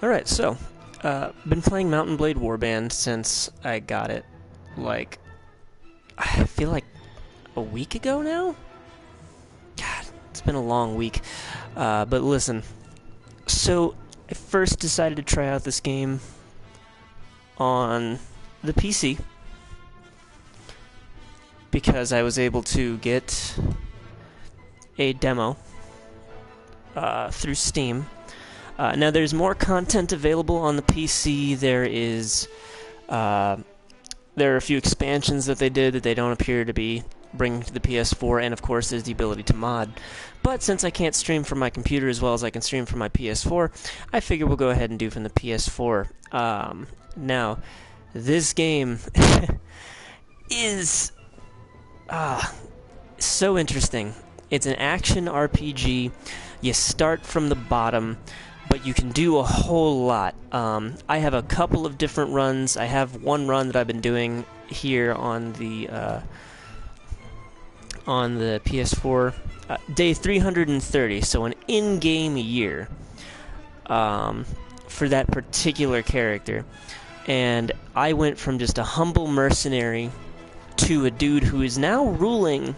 Alright, so, been playing Mountain Blade Warband since I got it, like, I feel like a week ago now? God, it's been a long week. But listen, so I first decided to try out this game on the PC because I was able to get a demo through Steam. Now there's more content available on the PC. There are a few expansions that they did that they don't appear to be bringing to the PS4, and of course there's the ability to mod. But since I can't stream from my computer as well as I can stream from my PS4, I figure we'll go ahead and do from the PS4. Now, this game is so interesting. It's an action RPG. You start from the bottom, but you can do a whole lot. I have a couple of different runs. I have one run that I've been doing here on the PS4, day 330, so an in-game year for that particular character. And I went from just a humble mercenary to a dude who is now ruling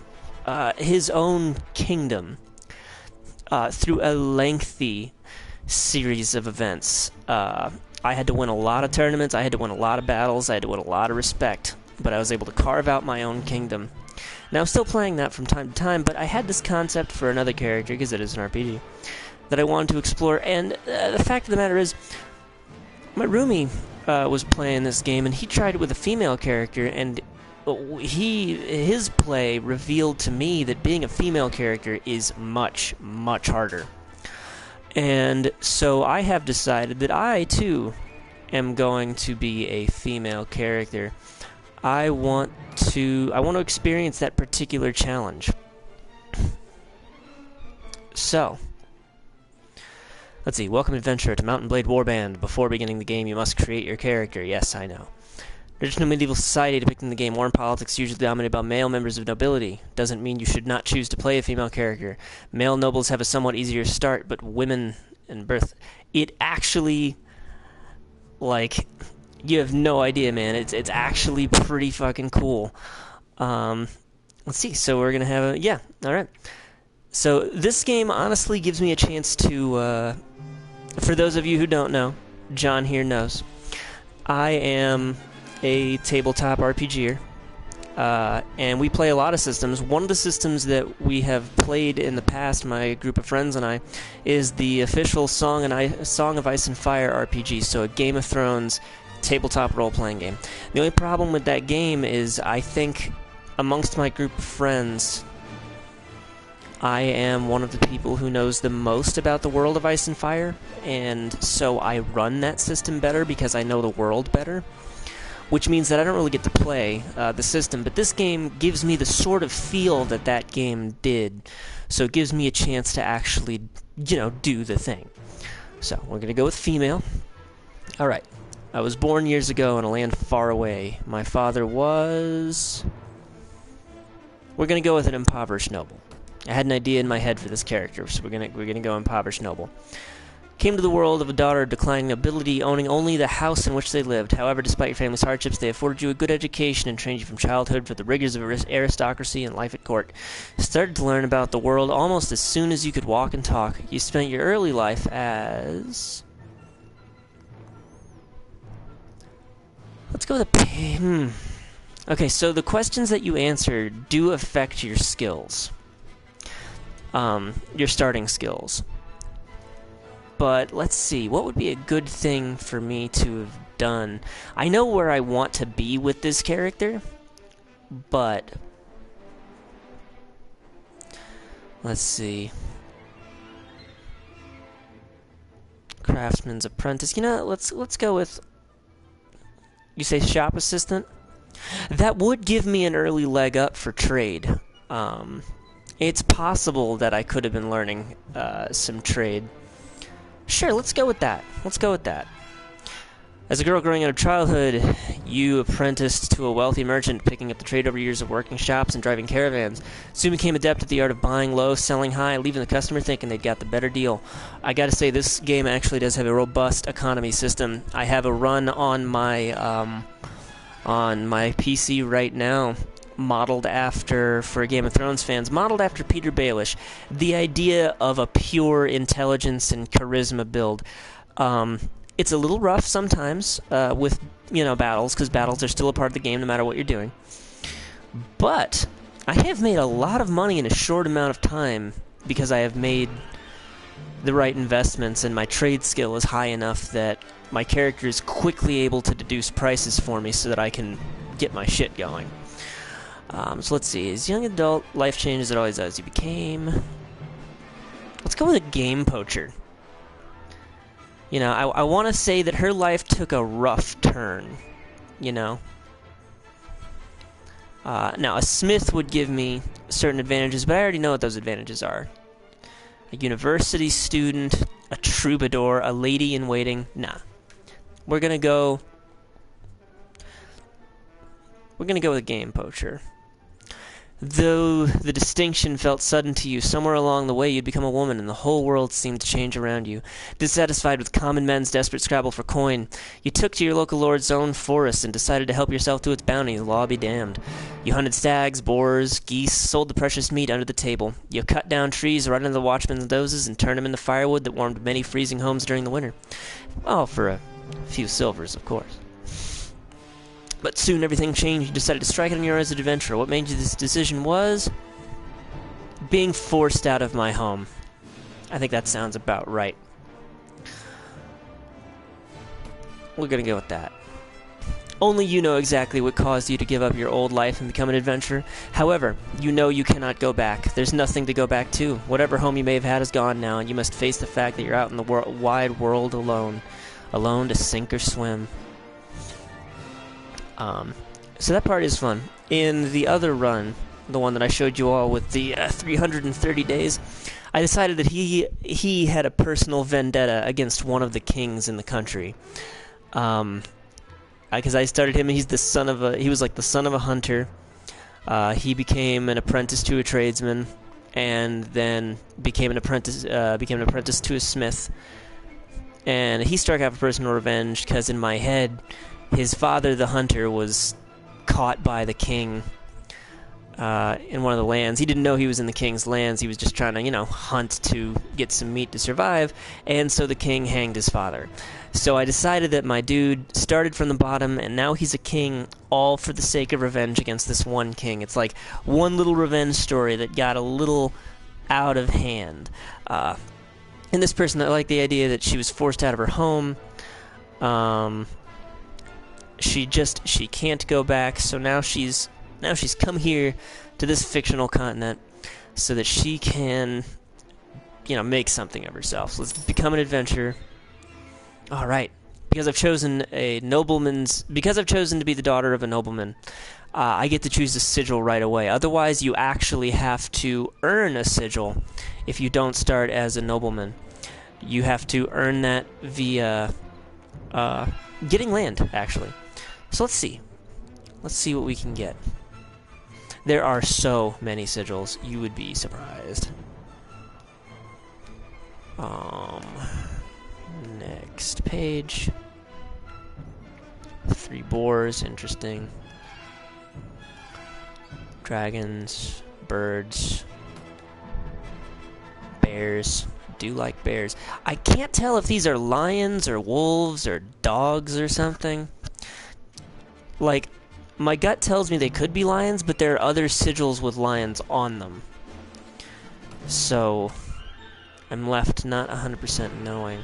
his own kingdom through a lengthy series of events. I had to win a lot of tournaments, I had to win a lot of battles, I had to win a lot of respect, but I was able to carve out my own kingdom. Now, I'm still playing that from time to time, but I had this concept for another character, because it is an RPG, that I wanted to explore, and the fact of the matter is, my roomie was playing this game, and he tried it with a female character, and his play revealed to me that being a female character is much, much harder. And so I have decided that I, too, am going to be a female character. I want to experience that particular challenge. So, let's see. Welcome, adventurer, to Mountain Blade Warband. Before beginning the game, you must create your character. Yes, I know. Traditional medieval society depicting the game war and politics usually dominated by male members of nobility. Doesn't mean you should not choose to play a female character. Male nobles have a somewhat easier start, but women and birth... It actually... like... You have no idea, man. It's actually pretty fucking cool. Let's see. So we're gonna have a... Yeah, alright. So this game honestly gives me a chance to... for those of you who don't know, John here knows. I am a tabletop RPGer, and we play a lot of systems. One of the systems that we have played in the past, my group of friends and I, is the official Song of Ice and Fire RPG, so a Game of Thrones tabletop role-playing game. The only problem with that game is I think amongst my group of friends, I am one of the people who knows the most about the world of Ice and Fire, and so I run that system better because I know the world better, which means that I don't really get to play the system, but this game gives me the sort of feel that that game did, so it gives me a chance to actually, do the thing. So, we're going to go with female. Alright. I was born years ago in a land far away. My father was... We're going to go with an impoverished noble. I had an idea in my head for this character, so we're gonna go impoverished noble. Came to the world of a daughter of declining nobility, owning only the house in which they lived. However, despite your family's hardships, they afforded you a good education and trained you from childhood for the rigors of aristocracy and life at court. You started to learn about the world almost as soon as you could walk and talk. You spent your early life as... Let's go with a... Okay, so the questions that you answer do affect your skills. Your starting skills. But let's see, what would be a good thing for me to have done? I know where I want to be with this character, but... Let's see. Craftsman's apprentice. Let's go with... You say shop assistant? That would give me an early leg up for trade. It's possible that I could have been learning some trade. Sure, let's go with that. As a girl growing out of childhood, you apprenticed to a wealthy merchant, picking up the trade over years of working shops and driving caravans. Soon became adept at the art of buying low, selling high, leaving the customer thinking they'd got the better deal. I gotta say, this game actually does have a robust economy system. I have a run on my PC right now, modeled after, for Game of Thrones fans, modeled after Peter Baelish. The idea of a pure intelligence and charisma build. It's a little rough sometimes with, battles, because battles are still a part of the game no matter what you're doing. But I have made a lot of money in a short amount of time because I have made the right investments, and my trade skill is high enough that my character is quickly able to deduce prices for me so that I can get my shit going. So let's see. As young adult, life changes, it always does. You became... Let's go with a game poacher. I want to say that her life took a rough turn, Now, a smith would give me certain advantages, but I already know what those advantages are. A university student, a troubadour, a lady-in-waiting, nah. We're gonna go with a game poacher. Though the distinction felt sudden to you, somewhere along the way you'd become a woman, and the whole world seemed to change around you. Dissatisfied with common men's desperate scrabble for coin, you took to your local lord's own forest and decided to help yourself to its bounty, the law be damned. You hunted stags, boars, geese, sold the precious meat under the table. You cut down trees right under the watchmen's noses and turned them into firewood that warmed many freezing homes during the winter. Oh, for a few silvers, of course. But soon everything changed. You decided to strike it on your own as an adventurer. What made you this decision was being forced out of my home. I think that sounds about right. We're gonna go with that. Only you know exactly what caused you to give up your old life and become an adventurer. However, you know you cannot go back. There's nothing to go back to. Whatever home you may have had is gone now, and you must face the fact that you're out in the wide world alone. Alone to sink or swim. So that part is fun. In the other run, the one that I showed you all with the 330 days, I decided that he had a personal vendetta against one of the kings in the country. Because I started him, and he was like the son of a hunter. He became an apprentice to a tradesman, and then became an apprentice to a smith. And he struck out for personal revenge because in my head, his father, the hunter, was caught by the king in one of the lands. He didn't know he was in the king's lands. He was just trying to, hunt to get some meat to survive. And so the king hanged his father. So I decided that my dude started from the bottom, and now he's a king, all for the sake of revenge against this one king. It's like one little revenge story that got a little out of hand. And this person, I like the idea that she was forced out of her home. She can't go back, so now she's come here to this fictional continent so that she can, make something of herself. So let's become an adventurer. All right, because I've chosen to be the daughter of a nobleman, I get to choose a sigil right away. Otherwise, you actually have to earn a sigil if you don't start as a nobleman. You have to earn that via getting land, actually. So let's see. Let's see what we can get. There are so many sigils, you would be surprised. Next page. 3 boars, interesting. Dragons, birds, bears. Do like bears. I can't tell if these are lions or wolves or dogs or something. Like, my gut tells me they could be lions, but there are other sigils with lions on them. So, I'm left not 100% knowing.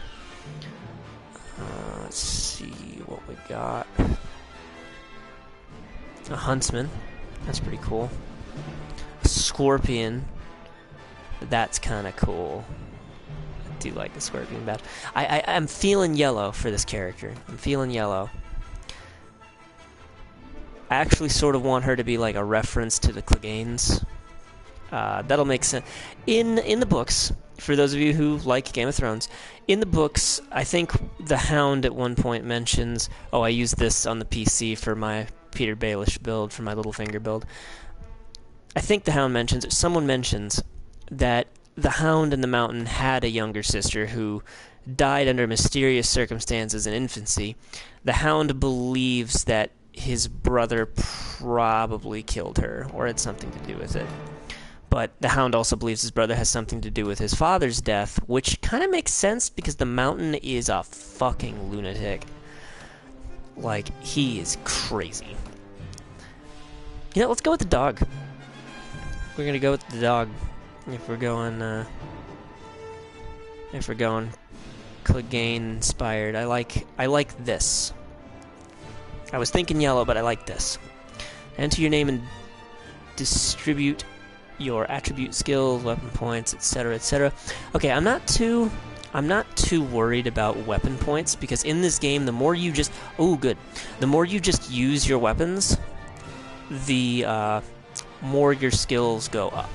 Let's see what we got. A huntsman. That's pretty cool. A scorpion. That's kind of cool. I do like the scorpion badge. I'm feeling yellow for this character. I'm feeling yellow. I actually sort of want her to be like a reference to the Cleganes. That'll make sense. In the books, for those of you who like Game of Thrones, in the books, I think the Hound at one point mentions, I use this on the PC for my Peter Baelish build, for my Littlefinger build. I think the Hound mentions, someone mentions, that the Hound in the Mountain had a younger sister who died under mysterious circumstances in infancy. The Hound believes that his brother probably killed her, or had something to do with it. But the Hound also believes his brother has something to do with his father's death, which kind of makes sense because the Mountain is a fucking lunatic. Like, he is crazy. You know, let's go with the dog. We're gonna go with the dog. If we're going Clegane inspired. I like this. I was thinking yellow, but I like this. Enter your name and distribute your attribute skills, weapon points, etc., etc. Okay, I'm not too worried about weapon points because in this game, the more you just the more you just use your weapons, the more your skills go up.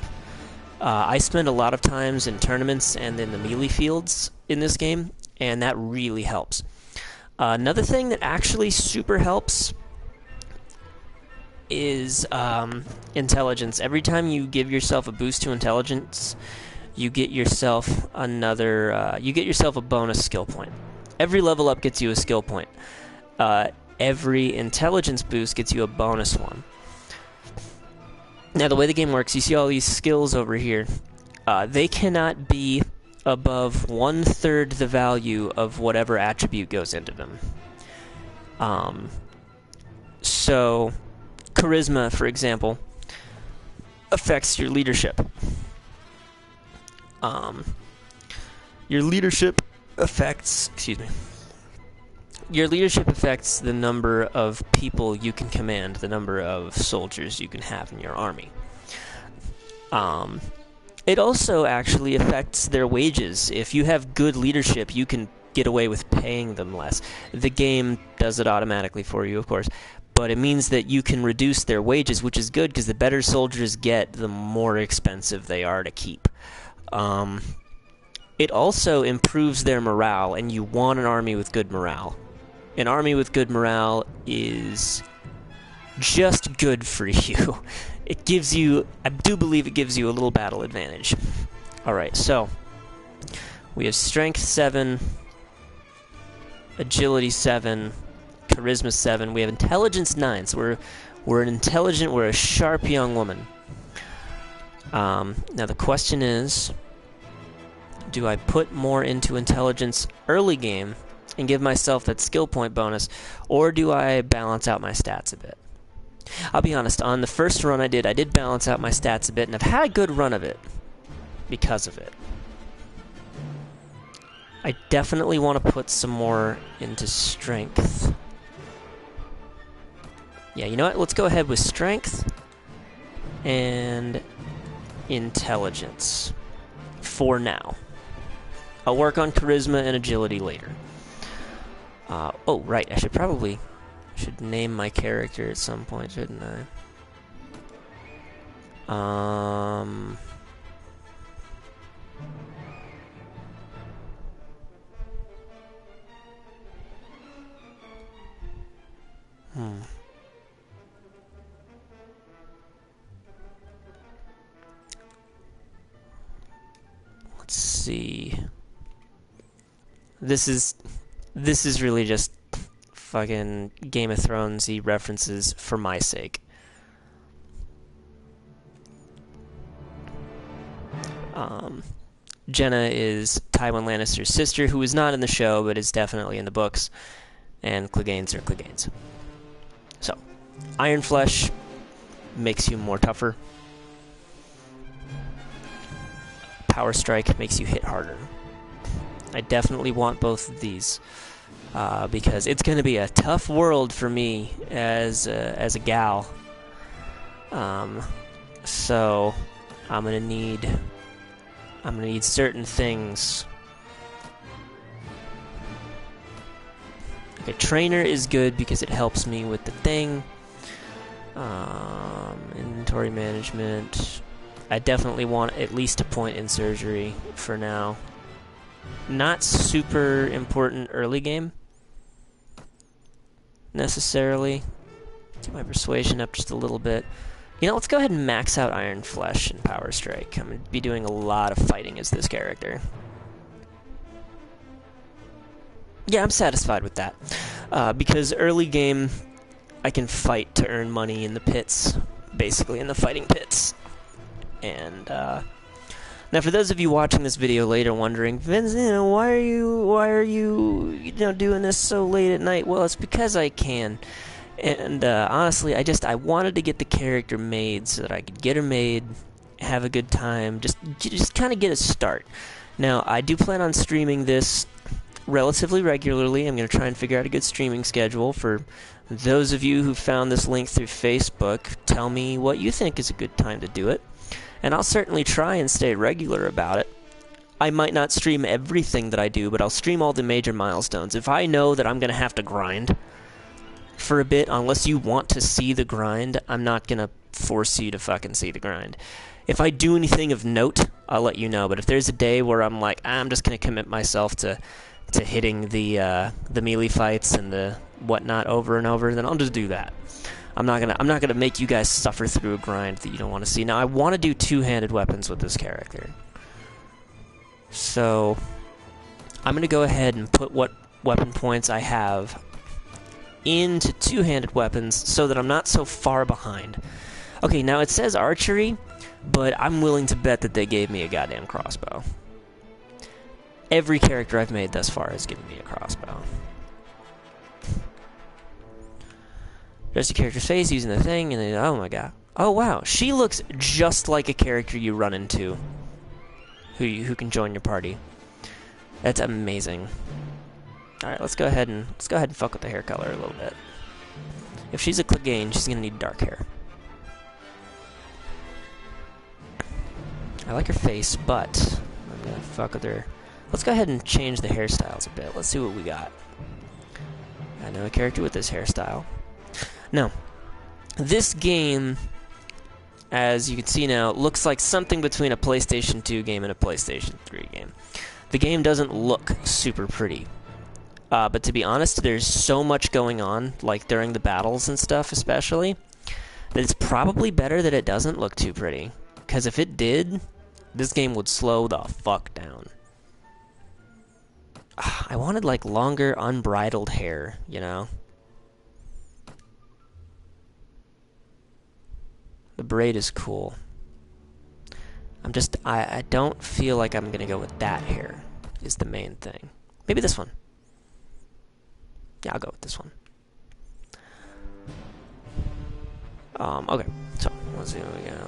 I spend a lot of times in tournaments and in the melee fields in this game, and that really helps. Another thing that actually super helps is intelligence. Every time you give yourself a boost to intelligence, you get yourself a bonus skill point. Every level up gets you a skill point. Every intelligence boost gets you a bonus one. Now, the way the game works, you see all these skills over here. They cannot be above 1/3 the value of whatever attribute goes into them. So, charisma, for example, affects your leadership. Your leadership affects the number of people you can command, the number of soldiers you can have in your army. It also actually affects their wages. If you have good leadership, you can get away with paying them less. The game does it automatically for you, of course, but it means that you can reduce their wages, which is good because the better soldiers get, the more expensive they are to keep. It also improves their morale, and you want an army with good morale. An army with good morale is just good for you. I do believe it gives you a little battle advantage. Alright, so we have Strength 7, Agility 7, Charisma 7. We have Intelligence 9, so we're a sharp young woman. Now the question is, do I put more into intelligence early game and give myself that skill point bonus, or do I balance out my stats a bit? I'll be honest, on the first run I did balance out my stats a bit, and I've had a good run of it because of it. I definitely want to put some more into strength. Yeah, you know what? Let's go ahead with strength and intelligence for now. I'll work on charisma and agility later. Oh, right, I should name my character at some point, shouldn't I? Let's see. This is really just fucking Game of Thrones-y references for my sake. Jenna is Tywin Lannister's sister, who is not in the show, but is definitely in the books, and Cleganes are Cleganes. So, Iron Flesh makes you more tougher. Power Strike makes you hit harder. I definitely want both of these, because it's going to be a tough world for me as a gal. So I'm gonna need certain things. Okay, Trainer is good because it helps me with the thing. Inventory management. I definitely want at least a point in surgery for now. Not super important early game, necessarily. Get my persuasion up just a little bit. You know, let's go ahead and max out Iron Flesh and Power Strike. I'm going to be doing a lot of fighting as this character. Yeah, I'm satisfied with that. Because early game, I can fight to earn money in the pits. Basically, in the fighting pits. And, now for those of you watching this video later wondering, Vince, why are you doing this so late at night? Well, it's because I can. And honestly, I wanted to get the character made so that I could get her made, have a good time, just kind of get a start. Now, I do plan on streaming this relatively regularly. I'm going to try and figure out a good streaming schedule. For those of you who found this link through Facebook, tell me what you think is a good time to do it. And I'll certainly try and stay regular about it. I might not stream everything that I do, but I'll stream all the major milestones. If I know that I'm going to have to grind for a bit, unless you want to see the grind, I'm not going to force you to fucking see the grind. If I do anything of note, I'll let you know. But if there's a day where I'm like, I'm just going to commit myself to hitting the melee fights and the whatnot over and over, then I'll just do that. I'm not gonna make you guys suffer through a grind that you don't want to see. Now I want to do two-handed weapons with this character, so I'm gonna go ahead and put what weapon points I have into two-handed weapons so that I'm not so far behind. Okay, now it says archery, but I'm willing to bet that they gave me a goddamn crossbow. Every character I've made thus far has given me a crossbow. There's the character's face using the thing, and then, oh my god. Oh wow, she looks just like a character you run into who can join your party. That's amazing. Alright, let's go ahead and fuck with the hair color a little bit. If she's a Clegane, she's gonna need dark hair. I like her face, but I'm gonna fuck with her. Let's go ahead and change the hairstyles a bit. Let's see what we got. I know a character with this hairstyle. Now, this game, as you can see now, looks like something between a PlayStation 2 game and a PlayStation 3 game. The game doesn't look super pretty. But to be honest, there's so much going on, like during the battles and stuff especially, that it's probably better that it doesn't look too pretty. Because if it did, this game would slow the fuck down. I wanted like longer, unbridled hair, you know? The braid is cool. I don't feel like I'm gonna go with that hair, is the main thing. Maybe this one. Yeah, I'll go with this one. Okay, so let's see what we got.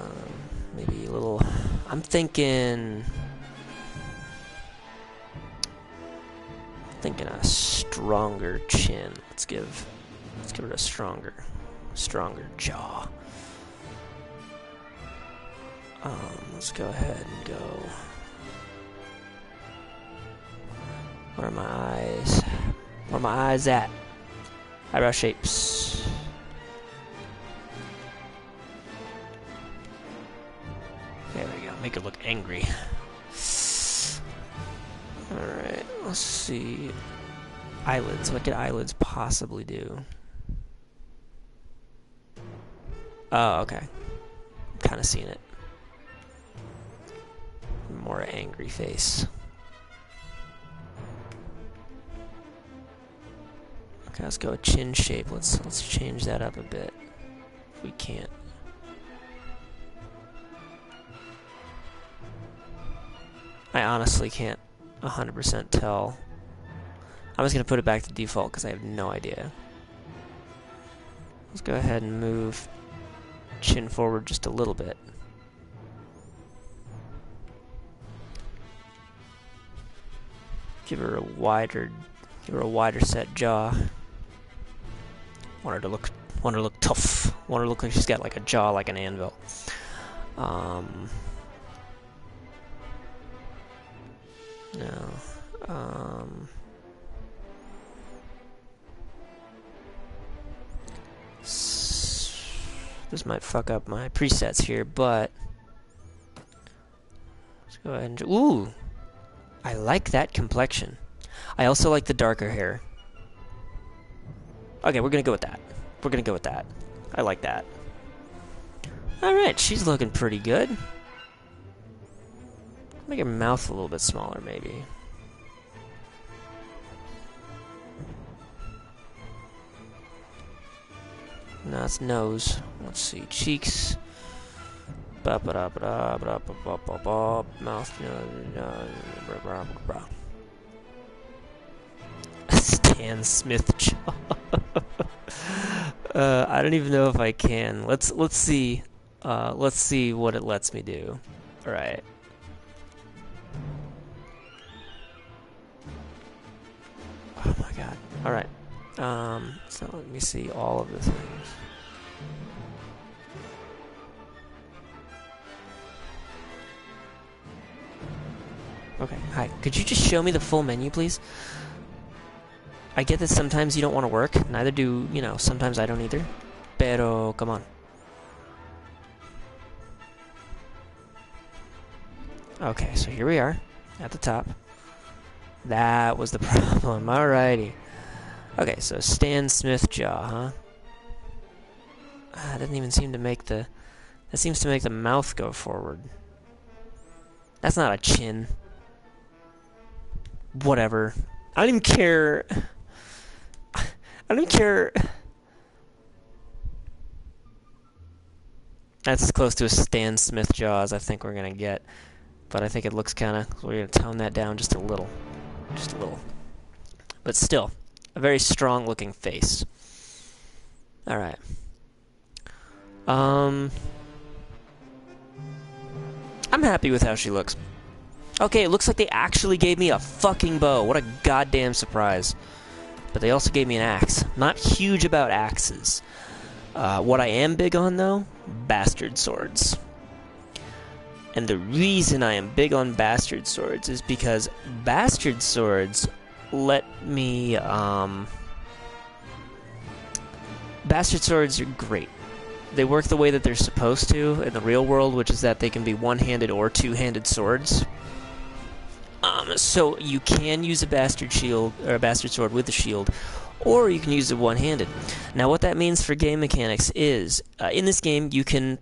Maybe a little. I'm thinking a stronger chin. Let's give it a stronger jaw. Let's go ahead and go. Where are my eyes? Where are my eyes at? Eyebrow shapes. There we go. Make it look angry. Alright, let's see. Eyelids. What could eyelids possibly do? Oh, okay. I'm kind of seeing it. More angry face. Okay, let's go with chin shape. Let's change that up a bit. If we can't. I honestly can't 100% tell. I'm just gonna put it back to default because I have no idea. Let's go ahead and move chin forward just a little bit. Give her a wider set jaw. Want her to look tough. Want her to look like she's got like a jaw like an anvil. No. This might fuck up my presets here, but Go ahead and... Ooh! I like that complexion. I also like the darker hair. Okay, we're gonna go with that. We're gonna go with that. I like that. Alright, she's looking pretty good. Make her mouth a little bit smaller, maybe. No, it's nose. Let's see. Cheeks. Mouth. Stan Smith jaw. I don't even know if I can. Let's see. Let's see what it lets me do. All right. Oh my god. All right. So let me see all of the things. Okay, hi. Could you just show me the full menu, please? I get that sometimes you don't want to work. Neither do, you know, sometimes I don't either. Pero, come on. Okay, so here we are, at the top. That was the problem. Alrighty. Okay, so Stan Smith jaw, huh? Doesn't even seem to make the... That seems to make the mouth go forward. That's not a chin. Whatever. I don't even care. I don't even care. That's as close to a Stan Smith jaw as I think we're gonna get. But I think it looks kinda... We're gonna tone that down just a little. Just a little. But still, a very strong looking face. Alright. I'm happy with how she looks. Okay, it looks like they actually gave me a fucking bow. What a goddamn surprise. But they also gave me an axe. Not huge about axes. What I am big on, though, bastard swords. And the reason I am big on bastard swords is because bastard swords let me, Bastard swords are great. They work the way that they're supposed to in the real world, which is that they can be one-handed or two-handed swords. So you can use a bastard shield or a bastard sword with a shield, or you can use it one-handed. Now, what that means for game mechanics is, in this game, you can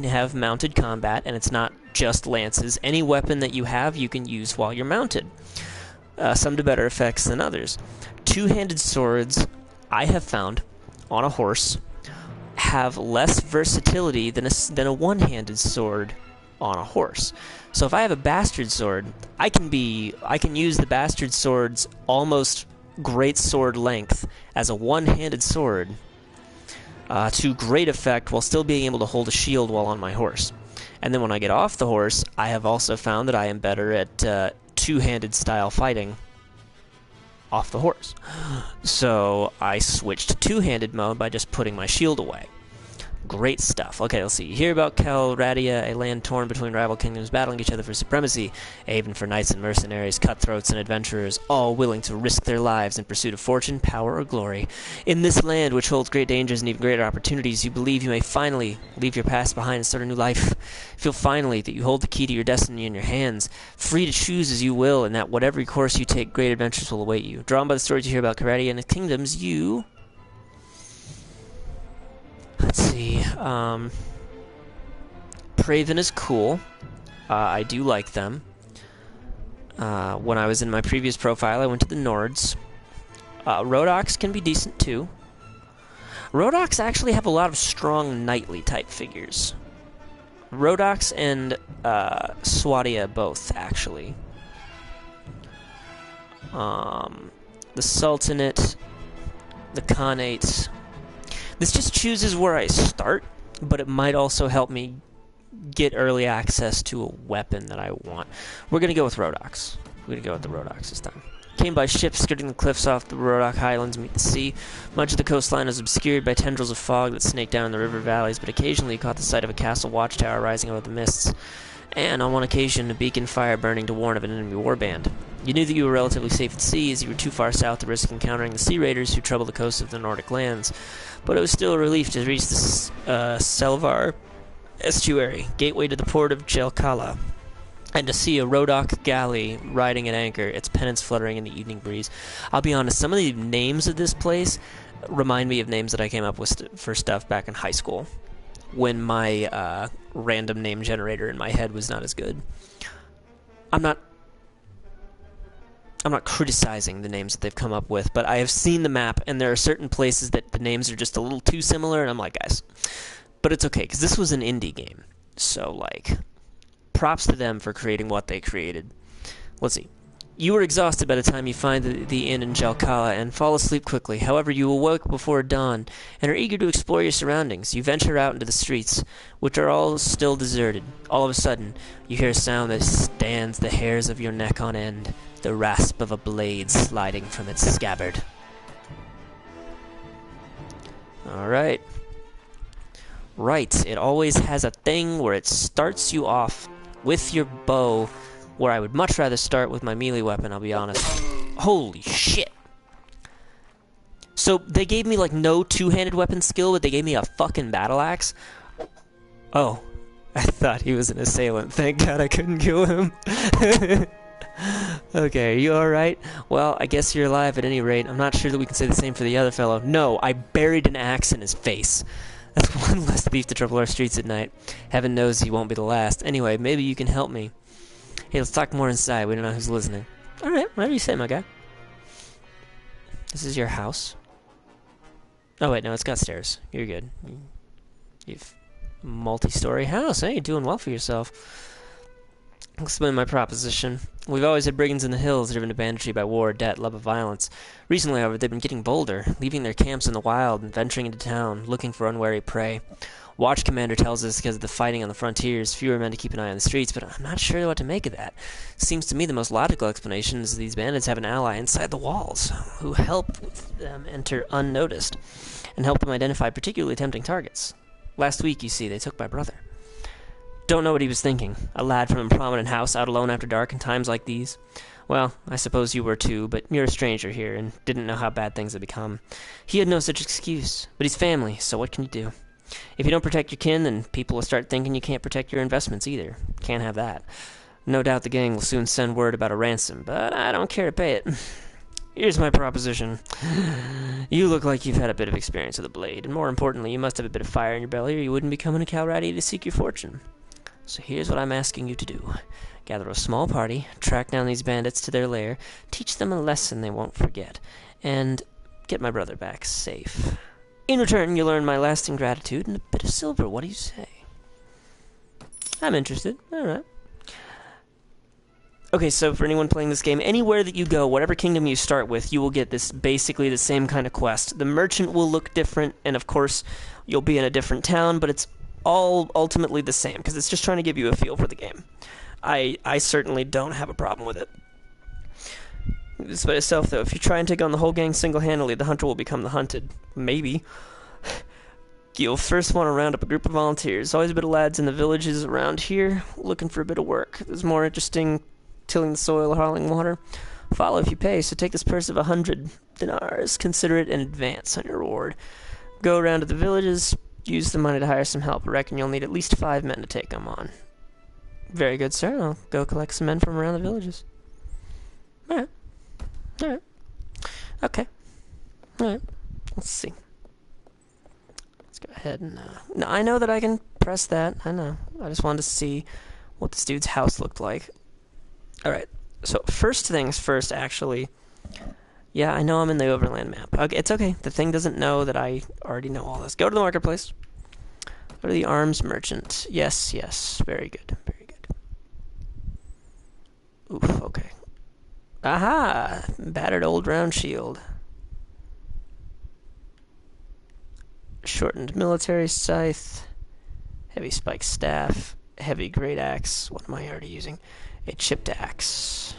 have mounted combat, and it's not just lances. Any weapon that you have, you can use while you're mounted. Some to better effects than others. Two-handed swords, I have found, on a horse, have less versatility than a one-handed sword on a horse. So if I have a bastard sword, I can use the bastard sword's almost great sword length as a one-handed sword to great effect while still being able to hold a shield while on my horse. And then when I get off the horse, I have also found that I am better at two-handed style fighting off the horse. So I switched to two-handed mode by just putting my shield away. Great stuff. Okay, let's see. You hear about Calradia, a land torn between rival kingdoms battling each other for supremacy, a haven for knights and mercenaries, cutthroats and adventurers, all willing to risk their lives in pursuit of fortune, power, or glory. In this land, which holds great dangers and even greater opportunities, you believe you may finally leave your past behind and start a new life. Feel finally that you hold the key to your destiny in your hands, free to choose as you will, and that whatever course you take, great adventures will await you. Drawn by the stories you hear about Calradia and its kingdoms, you... Let's see, Praven is cool. I do like them. When I was in my previous profile, I went to the Nords. Rhodoks can be decent, too. Rhodoks actually have a lot of strong knightly type figures. Rhodoks and Swadia both, actually. The Sultanate, the Khanate... This just chooses where I start, but it might also help me get early access to a weapon that I want. We're going to go with Rhodoks. We're going to go with the Rhodoks this time. Came by ship skirting the cliffs off the Rhodok Highlands meet the sea. Much of the coastline is obscured by tendrils of fog that snake down the river valleys, but occasionally you caught the sight of a castle watchtower rising above the mists, and on one occasion a beacon fire burning to warn of an enemy warband. You knew that you were relatively safe at sea, as you were too far south to risk encountering the sea raiders who trouble the coasts of the Nordic lands, but it was still a relief to reach the Selvar estuary, gateway to the port of Jelkala. and to see a Rodok galley riding at anchor, its pennants fluttering in the evening breeze. I'll be honest, some of the names of this place remind me of names that I came up with for stuff back in high school, when my random name generator in my head was not as good. I'm not criticizing the names that they've come up with, but I have seen the map, and there are certain places that the names are just a little too similar, and I'm like, guys. But it's okay, because this was an indie game. So, like, props to them for creating what they created. Let's see. You are exhausted by the time you find the inn in Jalkala and fall asleep quickly. However, you awoke before dawn and are eager to explore your surroundings. You venture out into the streets, which are all still deserted. All of a sudden, you hear a sound that stands the hairs of your neck on end, the rasp of a blade sliding from its scabbard. Alright. Right, it always has a thing where it starts you off with your bow, where I would much rather start with my melee weapon, I'll be honest. Holy shit! So, they gave me, like, no two-handed weapon skill, but they gave me a fucking battle axe? Oh. I thought he was an assailant. Thank God I couldn't kill him. Okay, are you alright? Well, I guess you're alive at any rate. I'm not sure that we can say the same for the other fellow. No, I buried an axe in his face. That's one less thief to trouble our streets at night. Heaven knows he won't be the last. Anyway, maybe you can help me. Hey, let's talk more inside. We don't know who's listening. Alright, whatever you say, my guy. This is your house? Oh, wait, no, it's got stairs. You're good. You've multi-story house. Hey, you're doing well for yourself. I'll explain my proposition. We've always had brigands in the hills, driven to banditry by war, debt, love of violence. Recently, however, they've been getting bolder, leaving their camps in the wild and venturing into town, looking for unwary prey. Watch Commander tells us because of the fighting on the frontiers, fewer men to keep an eye on the streets, but I'm not sure what to make of that. Seems to me the most logical explanation is these bandits have an ally inside the walls, who help them enter unnoticed, and help them identify particularly tempting targets. Last week, you see, they took my brother. Don't know what he was thinking. A lad from a prominent house out alone after dark in times like these. Well, I suppose you were too, but you're a stranger here and didn't know how bad things had become. He had no such excuse, but he's family, so what can you do? If you don't protect your kin, then people will start thinking you can't protect your investments either. Can't have that. No doubt the gang will soon send word about a ransom, but I don't care to pay it. Here's my proposition. You look like you've had a bit of experience with a blade, and more importantly, you must have a bit of fire in your belly or you wouldn't be coming to Calradi to seek your fortune. So here's what I'm asking you to do. Gather a small party, track down these bandits to their lair, teach them a lesson they won't forget, and get my brother back safe. In return, you'll earn my lasting gratitude and a bit of silver. What do you say? I'm interested. Alright. Okay, so for anyone playing this game, anywhere that you go, whatever kingdom you start with, you will get this basically the same kind of quest. The merchant will look different, and of course, you'll be in a different town, but it's all ultimately the same, because it's just trying to give you a feel for the game. I certainly don't have a problem with it. This by itself, though, if you try and take on the whole gang single-handedly, the hunter will become the hunted. Maybe. You'll first want to round up a group of volunteers. Always a bit of lads in the villages around here, looking for a bit of work. There's more interesting tilling the soil or hauling water. Follow if you pay, so take this purse of 100 dinars. Consider it an advance on your reward. Go around to the villages, use the money to hire some help. I reckon you'll need at least 5 men to take them on. Very good, sir. I'll go collect some men from around the villages. Alright. Alright. Okay. Alright. Let's see. Let's go ahead and... No, I know that I can press that. I know. I just wanted to see what this dude's house looked like. Alright. So, first things first, actually. Yeah, I know I'm in the overland map. Okay, it's okay. The thing doesn't know that I already know all this. Go to the marketplace. Go to the arms merchant. Yes, yes. Very good. Very good. Oof, okay. Aha! Battered old round shield. Shortened military scythe. Heavy spike staff. Heavy great axe. What am I already using? A chipped axe.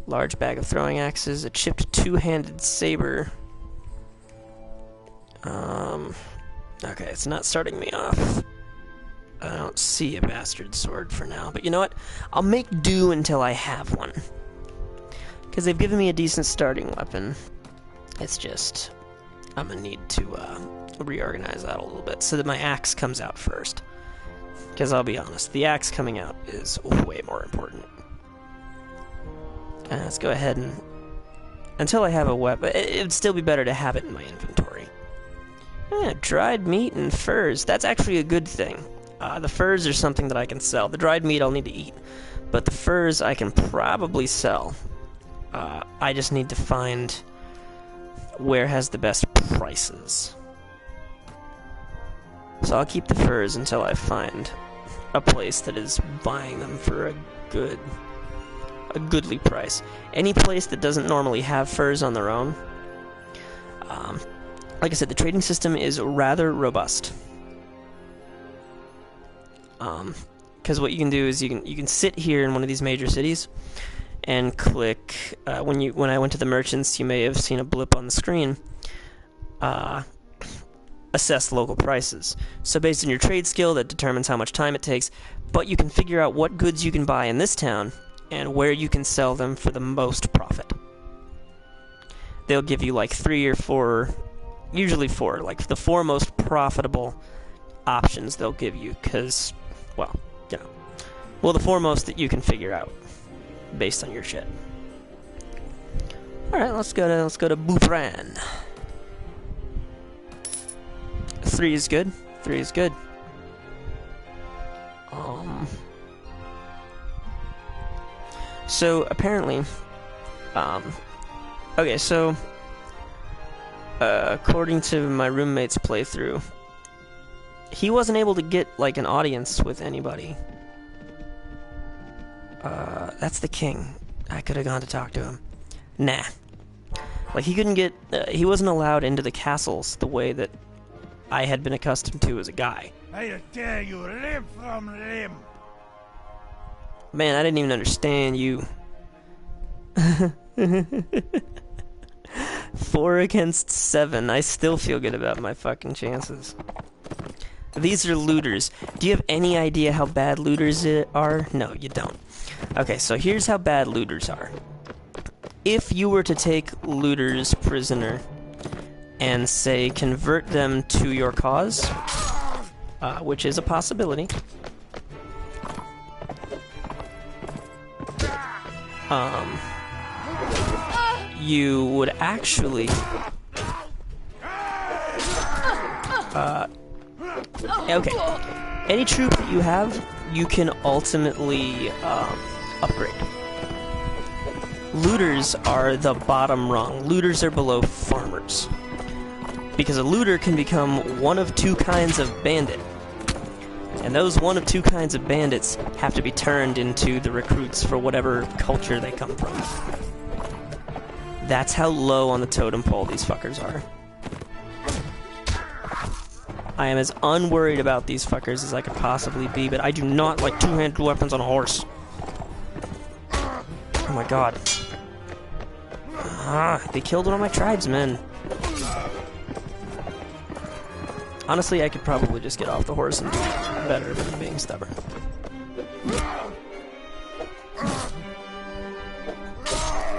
Large bag of throwing axes. A chipped two-handed saber. Okay, it's not starting me off. I don't see a bastard sword for now, but you know what? I'll make do until I have one. Because they've given me a decent starting weapon. It's just... I'm gonna need to reorganize that a little bit so that my axe comes out first. Because I'll be honest, the axe coming out is way more important. Let's go ahead and... Until I have a weapon, it'd still be better to have it in my inventory. Dried meat and furs. That's actually a good thing. The furs are something that I can sell. The dried meat I'll need to eat. But the furs I can probably sell. I just need to find where has the best prices. So I'll keep the furs until I find a place that is buying them for a goodly price. Any place that doesn't normally have furs on their own, like I said, the trading system is rather robust. Because what you can do is you can sit here in one of these major cities and click when I went to the merchants, you may have seen a blip on the screen. Assess local prices. So based on your trade skill, that determines how much time it takes, but you can figure out what goods you can buy in this town and where you can sell them for the most profit. They'll give you like 3 or 4, usually 4, like the 4 most profitable options they'll give you, because, well, you know, the 4 most that you can figure out based on your shit. All right, let's go to Boufran. 3 is good. 3 is good. So apparently, okay, so according to my roommate's playthrough, he wasn't able to get like an audience with anybody. That's the king. I could have gone to talk to him. Nah. Like he couldn't get, he wasn't allowed into the castles the way that I had been accustomed to as a guy. I tell you, limb from limb. Man, I didn't even understand you. 4 against 7. I still feel good about my fucking chances. These are looters. Do you have any idea how bad looters are? No, you don't. Okay, so here's how bad looters are. If you were to take looters prisoner and, say, convert them to your cause, which is a possibility, you would actually, okay, any troop that you have, you can ultimately upgrade. Looters are the bottom rung. Looters are below farmers. Because a looter can become one of 2 kinds of bandit. And those one of 2 kinds of bandits have to be turned into the recruits for whatever culture they come from. That's how low on the totem pole these fuckers are. I am as unworried about these fuckers as I could possibly be, but I do not like two-handed weapons on a horse. Oh my god. They killed one of my tribesmen. Honestly, I could probably just get off the horse and do better than being stubborn.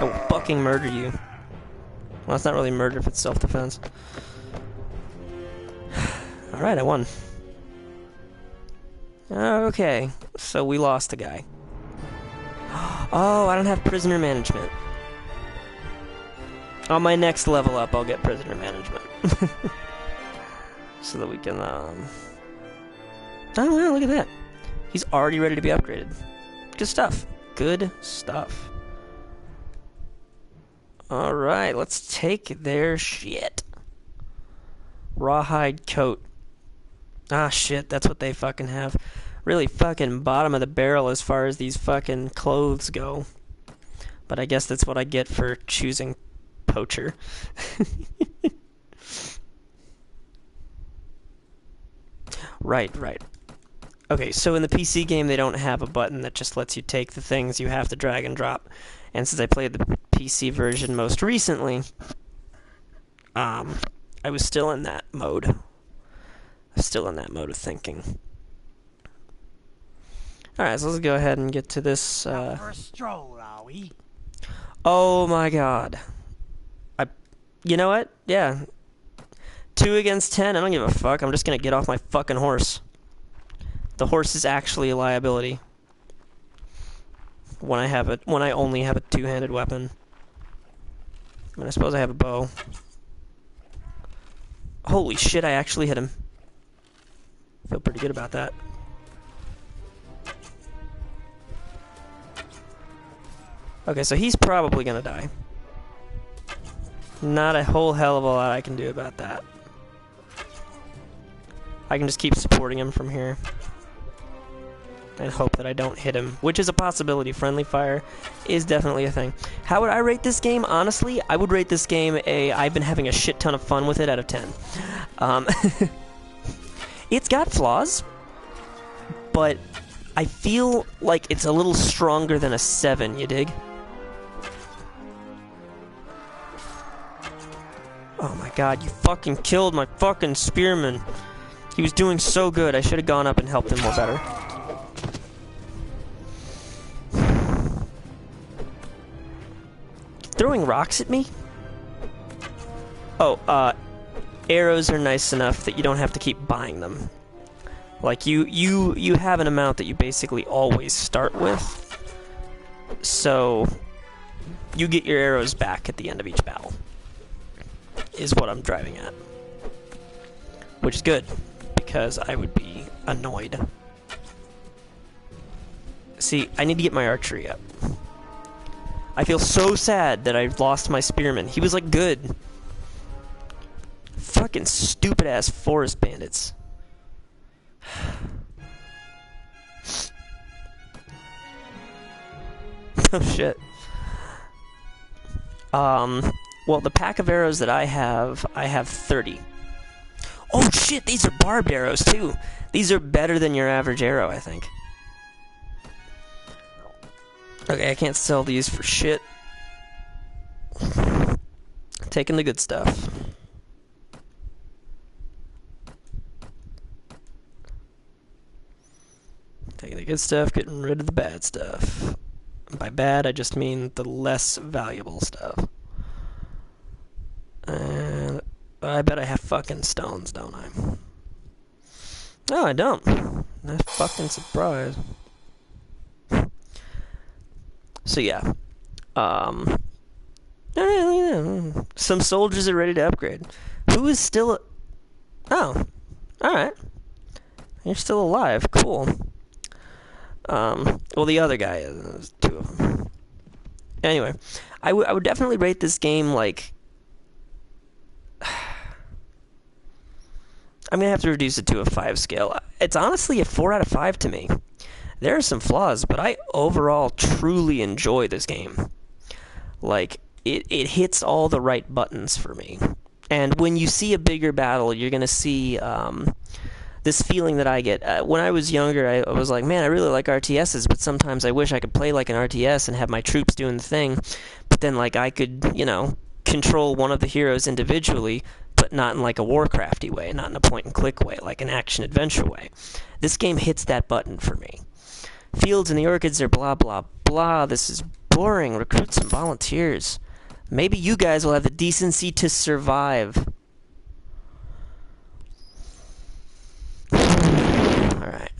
I will fucking murder you. Well, it's not really murder if it's self-defense. Alright, I won. Okay, so we lost a guy. Oh, I don't have prisoner management. On my next level up, I'll get prisoner management. So that we can, oh, well, look at that. He's already ready to be upgraded. Good stuff. Good stuff. Alright, let's take their shit. Rawhide coat. Ah, shit, that's what they fucking have. Really fucking bottom of the barrel as far as these fucking clothes go. But I guess that's what I get for choosing poacher. Right. Okay, so in the PC game, they don't have a button that just lets you take the things. You have to drag and drop. And since I played the PC version most recently, I was still in that mode. I was still in that mode of thinking. Alright, so let's go ahead and get to this, For a stroll, are we? Oh my god. You know what? Yeah. 2 against 10, I don't give a fuck. I'm just gonna get off my fucking horse. The horse is actually a liability when I only have a two-handed weapon. I mean, I suppose I have a bow. Holy shit, I actually hit him. Feel pretty good about that. Okay, so he's probably gonna die. Not a whole hell of a lot I can do about that. I can just keep supporting him from here. And hope that I don't hit him, which is a possibility. Friendly fire is definitely a thing. How would I rate this game? Honestly, I would rate this game I've been having a shit ton of fun with it out of 10. It's got flaws, but I feel like it's a little stronger than a 7, you dig? Oh my god, you fucking killed my fucking spearman. He was doing so good, I should have gone up and helped him more better. Throwing rocks at me? Oh, arrows are nice enough that you don't have to keep buying them. Like, you have an amount that you basically always start with. So, you get your arrows back at the end of each battle. Is what I'm driving at. Which is good, because I would be annoyed. See, I need to get my archery up. I feel so sad that I lost my spearman. He was, like, good. Fucking stupid-ass forest bandits. Oh, shit. Well, the pack of arrows that I have 30. Oh, shit, these are barbed arrows, too. These are better than your average arrow, I think. Okay, I can't sell these for shit. Taking the good stuff. Taking the good stuff, getting rid of the bad stuff. By bad, I just mean the less valuable stuff. And I bet I have fucking stones, don't I? No, I don't. I'm fucking surprised. So yeah, some soldiers are ready to upgrade. Who is still? Oh, all right. You're still alive. Cool. Well, the other guy is 2 of them. Anyway, I would definitely rate this game like. I'm gonna have to reduce it to a 5 scale. It's honestly a 4 out of 5 to me. There are some flaws, but I overall truly enjoy this game. Like, it hits all the right buttons for me. And when you see a bigger battle, you're going to see this feeling that I get. When I was younger, I was like, man, I really like RTSs, but sometimes I wish I could play like an RTS and have my troops doing the thing. But then, like, I could, control one of the heroes individually, but not in like a Warcrafty way, not in a point-and-click way, like an action-adventure way. This game hits that button for me. Fields and the orchids are blah, blah, blah. This is boring. Recruit some volunteers. Maybe you guys will have the decency to survive. Alright.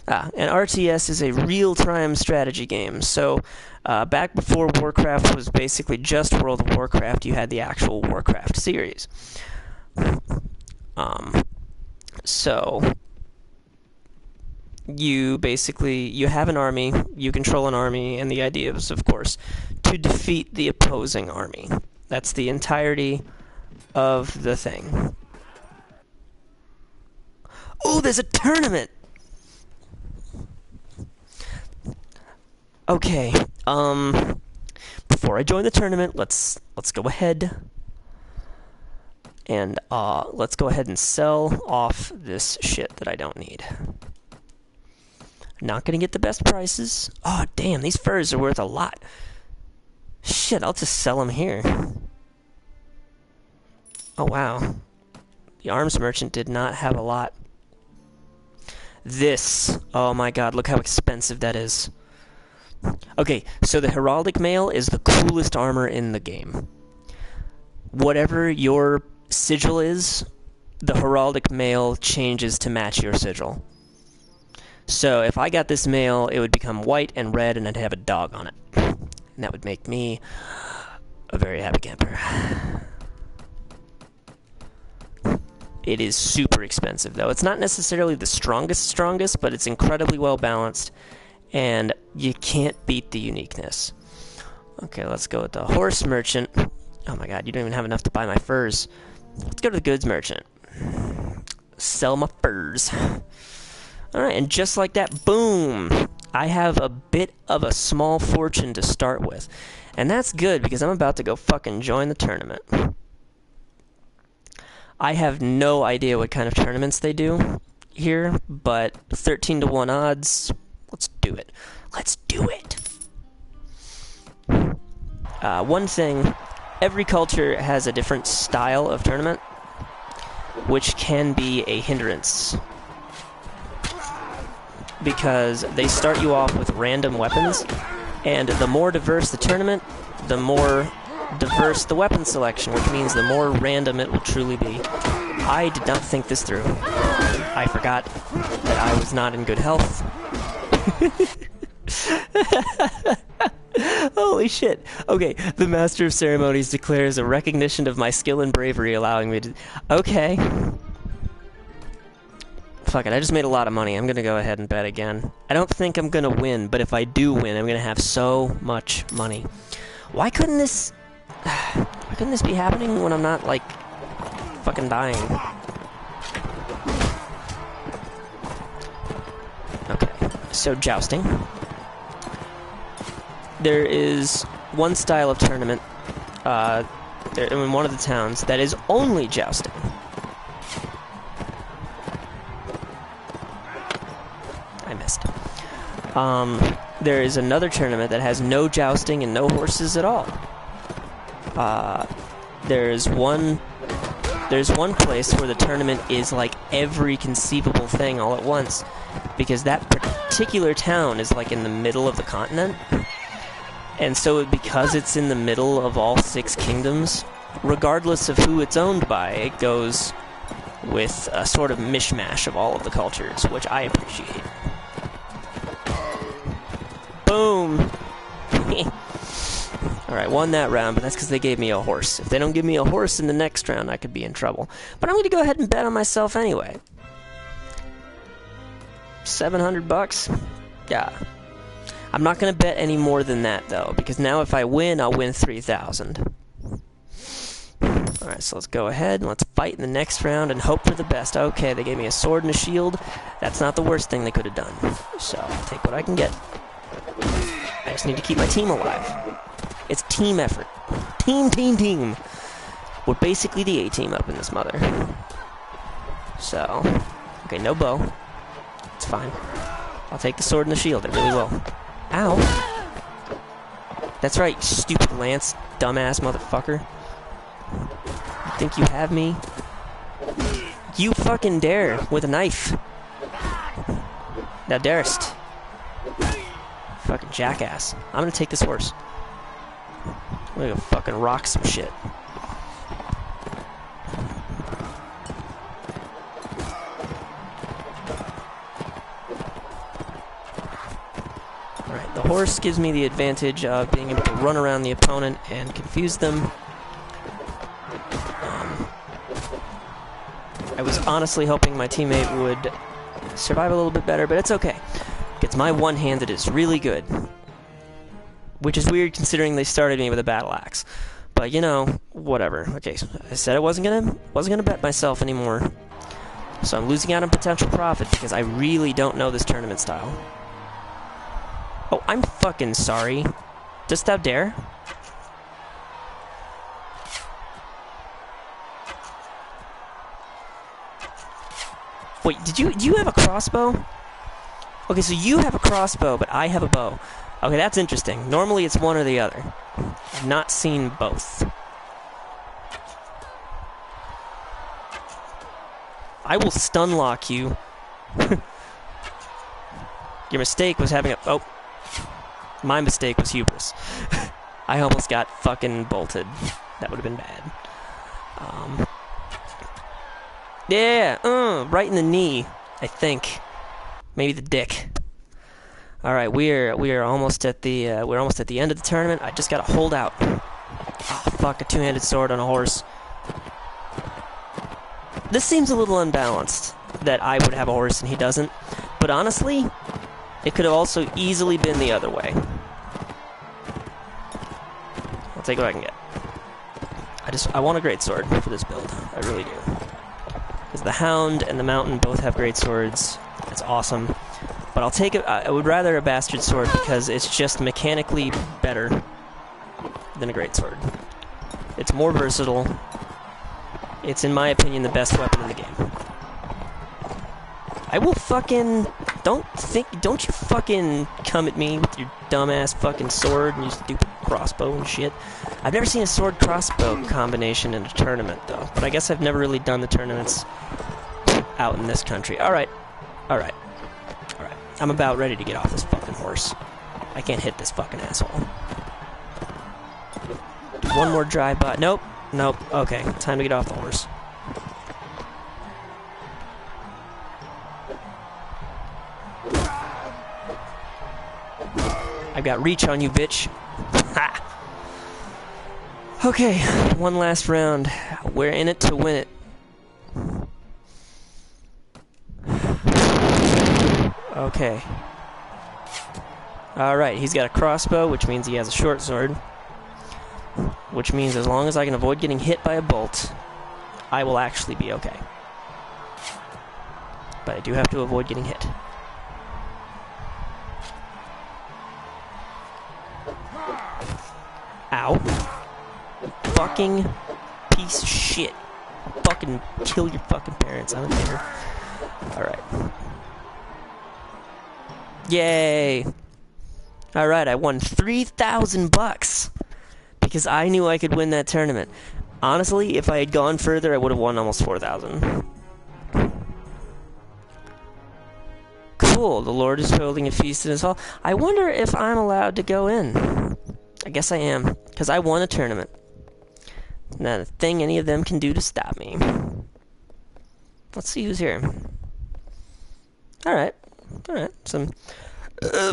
And RTS is a real-time strategy game. So, back before Warcraft was basically just World of Warcraft, you had the actual Warcraft series. So you have an army, you control an army, and the idea is, of course, to defeat the opposing army. That's the entirety of the thing. Oh, there's a tournament! Okay, before I join the tournament, let's go ahead and let's go ahead and sell off this shit that I don't need. Not gonna get the best prices. Oh, damn, these furs are worth a lot. Shit, I'll just sell them here. Oh, wow. The arms merchant did not have a lot. This. Oh my god, look how expensive that is. Okay, so the heraldic mail is the coolest armor in the game. Whatever your sigil is, the heraldic mail changes to match your sigil. So if I got this mail, it would become white and red, and I'd have a dog on it. And that would make me a very happy camper. It is super expensive, though. It's not necessarily the strongest, but it's incredibly well balanced, and you can't beat the uniqueness. Okay, let's go with the horse merchant. Oh my god, you don't even have enough to buy my furs. Let's go to the goods merchant. Sell my furs. Alright, and just like that, boom! I have a bit of a small fortune to start with. And that's good, because I'm about to go fucking join the tournament. I have no idea what kind of tournaments they do here, but 13 to 1 odds, let's do it. Let's do it! One thing, every culture has a different style of tournament, which can be a hindrance. Because they start you off with random weapons, and the more diverse the tournament, the more diverse the weapon selection, which means the more random it will truly be. I did not think this through. I forgot that I was not in good health. Holy shit. Okay, the Master of Ceremonies declares a recognition of my skill and bravery, allowing me to... Okay. Fuck it, I just made a lot of money. I'm gonna go ahead and bet again. I don't think I'm gonna win, but if I do win, I'm gonna have so much money. Why couldn't this be happening when I'm not, like, fucking dying? Okay, so jousting. There is one style of tournament in one of the towns that is only jousting. I missed. There is another tournament that has no jousting and no horses at all. There's one place where the tournament is like every conceivable thing all at once, because that particular town is like in the middle of the continent, and so because it's in the middle of all 6 kingdoms, regardless of who it's owned by, it goes with a sort of mishmash of all of the cultures, which I appreciate. Boom! Alright, won that round, but that's because they gave me a horse. If they don't give me a horse in the next round, I could be in trouble. But I'm going to go ahead and bet on myself anyway. $700? Yeah. I'm not going to bet any more than that, though, because now if I win, I'll win 3,000. Alright, so let's go ahead and let's fight in the next round and hope for the best. Okay, they gave me a sword and a shield. That's not the worst thing they could have done. So, I'll take what I can get. I just need to keep my team alive. It's team effort. Team. We're basically the A-team up in this mother. So, okay, no bow. It's fine. I'll take the sword and the shield. It really will. Ow. That's right, you stupid lance, dumbass motherfucker. You think you have me? You fucking dare with a knife. Thou darest. Fucking jackass. I'm gonna take this horse. I'm gonna go fucking rock some shit. Alright, the horse gives me the advantage of being able to run around the opponent and confuse them. I was honestly hoping my teammate would survive a little bit better, but it's okay. Because my one-handed is really good. Which is weird considering they started me with a battle axe. But, you know, whatever. Okay, so I said I wasn't gonna bet myself anymore. So I'm losing out on potential profit because I really don't know this tournament style. Oh, I'm fucking sorry. Dost thou dare? Wait, do you have a crossbow? Okay, so you have a crossbow, but I have a bow. Okay, that's interesting. Normally it's one or the other. I've not seen both. I will stun lock you. Your mistake was having a... Oh. My mistake was hubris. I almost got fucking bolted. That would have been bad. Yeah, right in the knee, I think. Maybe the dick. All right, we are almost at the end of the tournament. I just gotta hold out. Oh, fuck, a two-handed sword on a horse. This seems a little unbalanced, that I would have a horse and he doesn't. But honestly, it could have also easily been the other way. I'll take what I can get. I want a great sword for this build. I really do. Because the Hound and the Mountain both have great swords. It's awesome. But I'll take it. I would rather a bastard sword because it's just mechanically better than a great sword. It's more versatile. It's, in my opinion, the best weapon in the game. I will fucking... Don't you fucking come at me with your dumbass fucking sword and your stupid crossbow and shit. I've never seen a sword-crossbow combination in a tournament, though. But I guess I've never really done the tournaments out in this country. Alright. Alright. Alright. I'm about ready to get off this fucking horse. I can't hit this fucking asshole. One more drive by. Nope. Nope. Okay. Time to get off the horse. I've got reach on you, bitch. Ha! Okay, one last round. We're in it to win it. Okay. Alright, he's got a crossbow, which means he has a short sword. Which means as long as I can avoid getting hit by a bolt, I will actually be okay. But I do have to avoid getting hit. Ow. Fucking piece of shit. Fucking kill your fucking parents. I don't care. Alright. Yay! Alright, I won $3,000 because I knew I could win that tournament. Honestly, if I had gone further, I would have won almost $4,000. Cool, the Lord is holding a feast in his hall. I wonder if I'm allowed to go in. I guess I am, because I won a tournament. Not a thing any of them can do to stop me. Let's see who's here. Alright. Alright. Some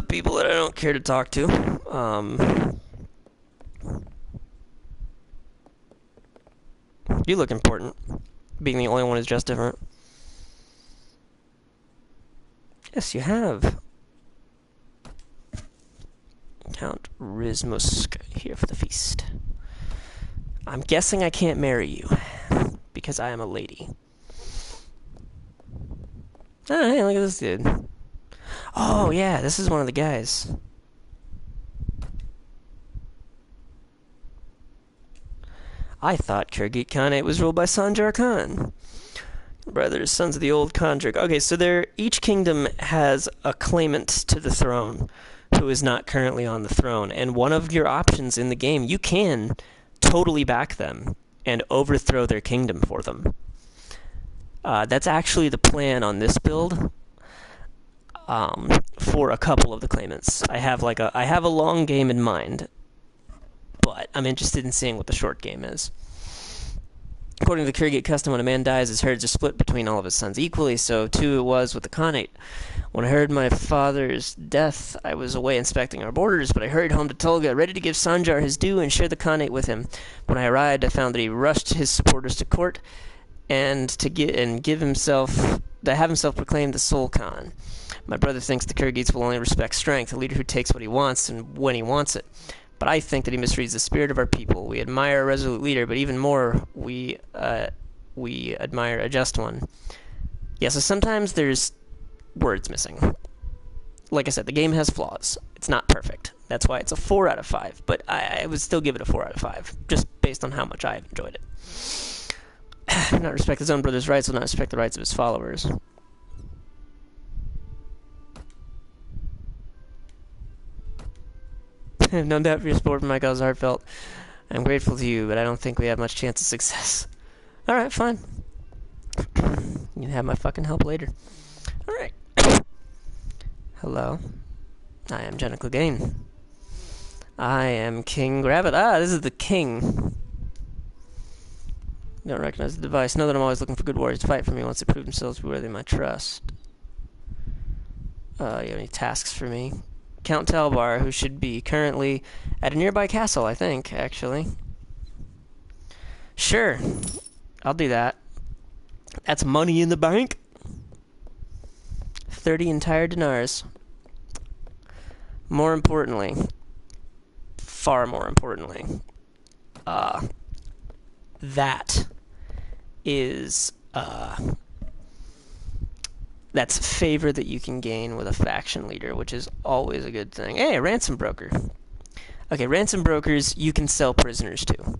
people that I don't care to talk to. You look important. Being the only one who's just different. Yes, you have. Count Rizmusk here for the feast. I'm guessing I can't marry you because I am a lady. Oh, hey, look at this dude. Oh, yeah, this is one of the guys. I thought Kyrgyz Khanate was ruled by Sanjar Khan. Brothers, sons of the old Khandrik. Okay, so each kingdom has a claimant to the throne who is not currently on the throne. And one of your options in the game, you can totally back them and overthrow their kingdom for them. That's actually the plan on this build for a couple of the claimants. I have a long game in mind, but I'm interested in seeing what the short game is. According to the Kyrgyz custom, when a man dies, his herds are split between all of his sons equally, so too it was with the Khanate. When I heard my father's death, I was away inspecting our borders, but I hurried home to Tolga, ready to give Sanjar his due and share the Khanate with him. When I arrived, I found that he rushed his supporters to court and have himself proclaimed the sole Khan. My brother thinks the Kyrgyz will only respect strength, a leader who takes what he wants and when he wants it. But I think that he misreads the spirit of our people. We admire a resolute leader, but even more, we admire a just one. Yeah, so sometimes there's words missing. Like I said, the game has flaws. It's not perfect. That's why it's a 4 out of 5. But I would still give it a 4 out of 5, just based on how much I've enjoyed it. Not respect his own brother's rights, will not respect the rights of his followers. I have no doubt for your support, my cause heartfelt. I'm grateful to you, but I don't think we have much chance of success. Alright, fine. You can have my fucking help later. Alright. Hello. I am Jenna Clegane. I am King Grabbit. Ah, this is the king. Don't recognize the device. Know that I'm always looking for good warriors to fight for me once they prove themselves to be worthy of my trust. You have any tasks for me? Count Talbar, who should be currently at a nearby castle, I think, actually. Sure. I'll do that. That's money in the bank. 30 entire dinars. More importantly, far more importantly, that is, that's favor that you can gain with a faction leader, which is always a good thing. Hey, a ransom broker. Okay, ransom brokers you can sell prisoners to.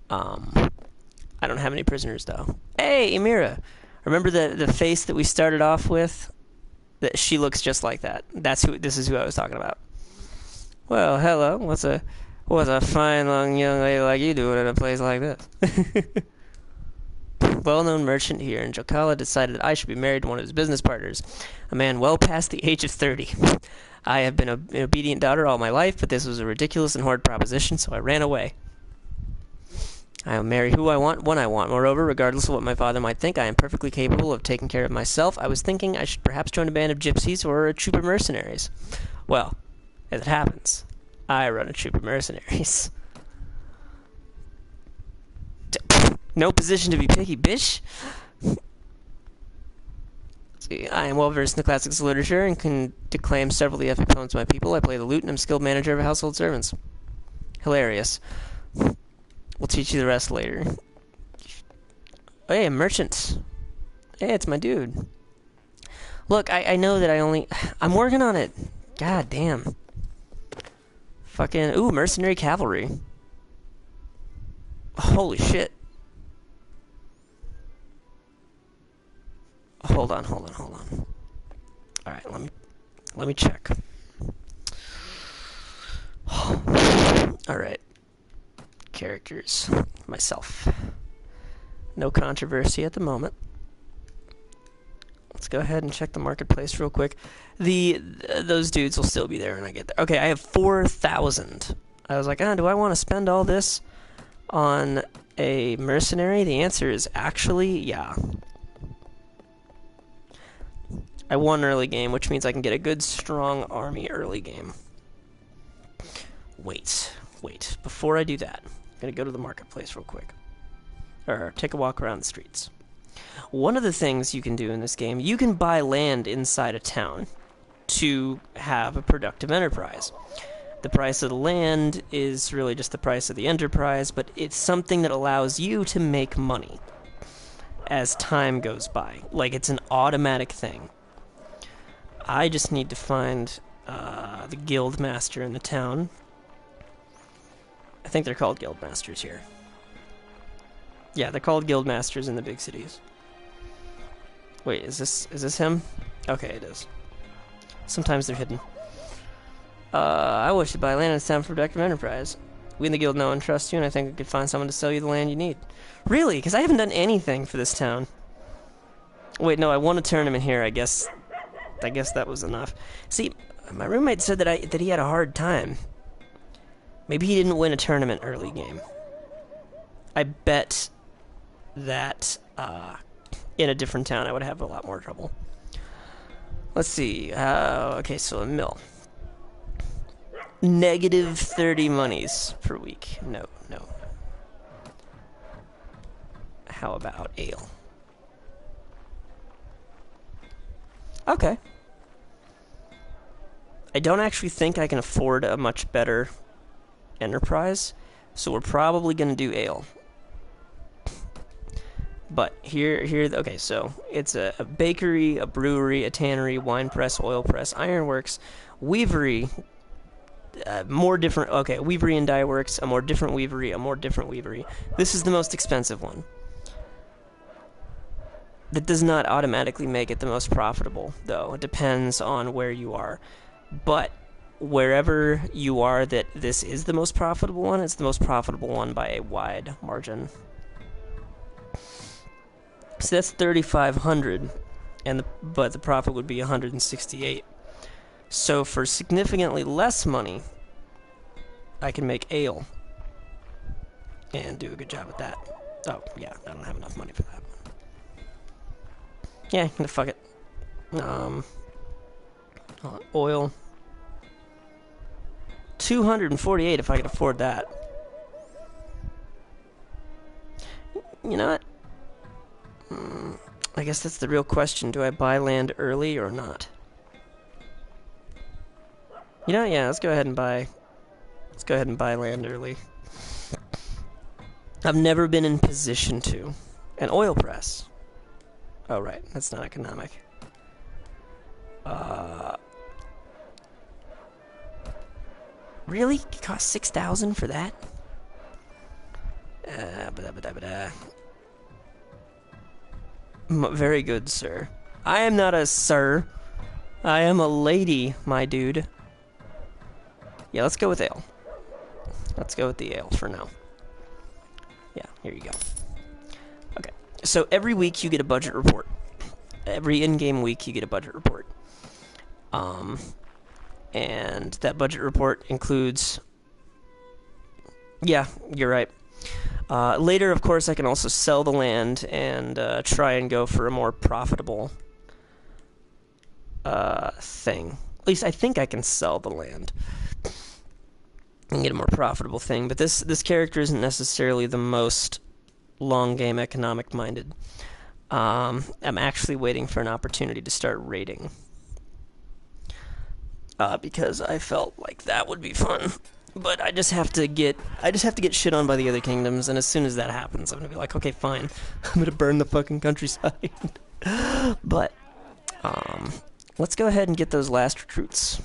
I don't have any prisoners, though. Hey, Emira. Remember the face that we started off with? That she looks just like that. This is who I was talking about. Well, hello. What's a fine, long, young lady like you doing in a place like this? Well-known merchant here, and Jokala decided that I should be married to one of his business partners, a man well past the age of 30. I have been an obedient daughter all my life, but this was a ridiculous and horrid proposition, so I ran away. I will marry who I want, when I want. Moreover, regardless of what my father might think, I am perfectly capable of taking care of myself. I was thinking I should perhaps join a band of gypsies or a troop of mercenaries. Well, as it happens, I run a troop of mercenaries. No position to be picky, bish. See, I am well versed in the classics literature and can declaim several of the epic poems of my people. I play the lute and am skilled manager of household servants. Hilarious. We'll teach you the rest later. Oh, hey, a merchant. Hey, it's my dude. Look, I know that I'm working on it. God damn. Fucking... Ooh, mercenary cavalry. Holy shit. Hold on. Alright, let me check. Alright. Characters. Myself. No controversy at the moment. Let's go ahead and check the marketplace real quick. Those dudes will still be there when I get there. Okay, I have 4,000. I was like, do I want to spend all this on a mercenary? The answer is actually, yeah. I won early game, which means I can get a good, strong army early game. Wait. Before I do that, I'm going to go to the marketplace real quick. Or take a walk around the streets. One of the things you can do in this game, you can buy land inside a town to have a productive enterprise. The price of the land is really just the price of the enterprise, but it's something that allows you to make money as time goes by. Like, it's an automatic thing. I just need to find the guild master in the town. I think they're called guild masters here. Yeah, they're called guild masters in the big cities. Wait, is this him? Okay, it is. Sometimes they're hidden. I wish to buy land in this town for productive enterprise. We in the guild know and trust you, and I think we could find someone to sell you the land you need. Really? Because I haven't done anything for this town. Wait, no, I won a tournament here. I guess that was enough. See, my roommate said that he had a hard time. Maybe he didn't win a tournament early game. I bet that in a different town I would have a lot more trouble. Let's see. Okay, so a mill. Negative 30 monies per week. No. How about ale? Okay. I don't actually think I can afford a much better enterprise, so we're probably going to do ale. But here, okay, so it's a bakery, a brewery, a tannery, wine press, oil press, ironworks, weavery, more different, okay, weavery and dye works, a more different weavery, a more different weavery. This is the most expensive one. That does not automatically make it the most profitable, though. It depends on where you are. But wherever you are that this is the most profitable one, it's the most profitable one by a wide margin. So that's 3,500, but the profit would be 168. So for significantly less money, I can make ale. and do a good job at that. Oh, yeah, I don't have enough money for that. Yeah, fuck it. Oil. 248 if I could afford that. You know what? I guess that's the real question. Do I buy land early or not? You know, yeah, let's go ahead and buy land early. I've never been in position to. An oil press. Oh, right. That's not economic. Really? It cost 6,000 for that? Very good, sir. I am not a sir. I am a lady, my dude. Yeah, let's go with ale. Let's go with the ale for now. Yeah, here you go. Okay, so every week you get a budget report. Every in-game week you get a budget report. And that budget report includes... Yeah, you're right. Later, of course, I can also sell the land and try and go for a more profitable thing. At least I think I can sell the land and get a more profitable thing. But this character isn't necessarily the most long game economic minded. I'm actually waiting for an opportunity to start raiding. Because I felt like that would be fun. But I just have to get shit on by the other kingdoms, and as soon as that happens, I'm gonna be like, okay, fine, I'm gonna burn the fucking countryside. But let's go ahead and get those last recruits.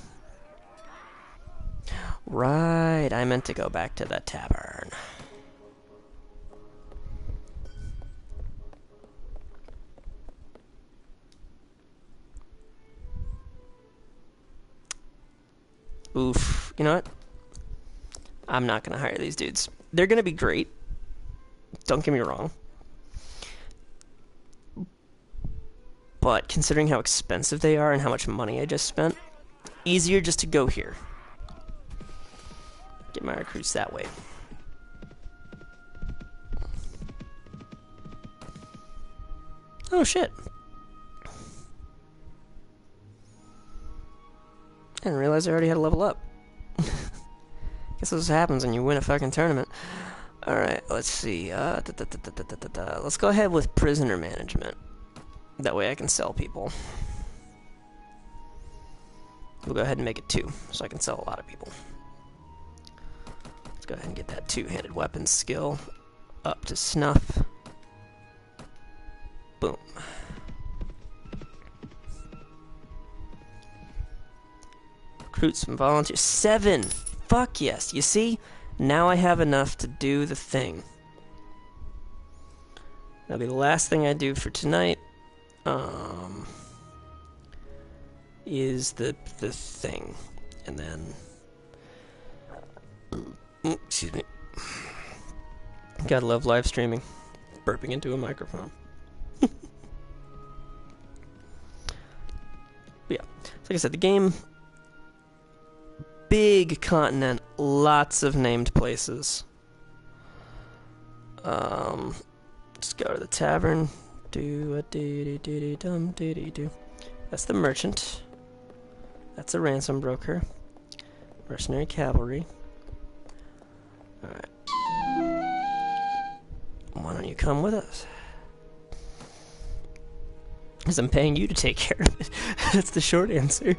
Right, I meant to go back to the tavern. Oof, you know what? I'm not going to hire these dudes. They're going to be great. Don't get me wrong. But considering how expensive they are and how much money I just spent, easier just to go here. Get my recruits that way. Oh, shit. I didn't realize I already had to level up. Guess this happens when you win a fucking tournament. Alright, let's see. Let's go ahead with prisoner management. That way I can sell people. We'll go ahead and make it 2, so I can sell a lot of people. Let's go ahead and get that two-handed weapons skill up to snuff. Boom. Recruit some volunteers. 7! Fuck yes. You see? Now I have enough to do the thing. That'll be the last thing I do for tonight. Is the thing. And then... excuse me. Gotta love live streaming. Burping into a microphone. But yeah. So like I said, the game... Big continent, lots of named places. Just go to the tavern. That's the merchant. That's a ransom broker. Mercenary cavalry. Alright. Why don't you come with us? Because I'm paying you to take care of it. That's the short answer.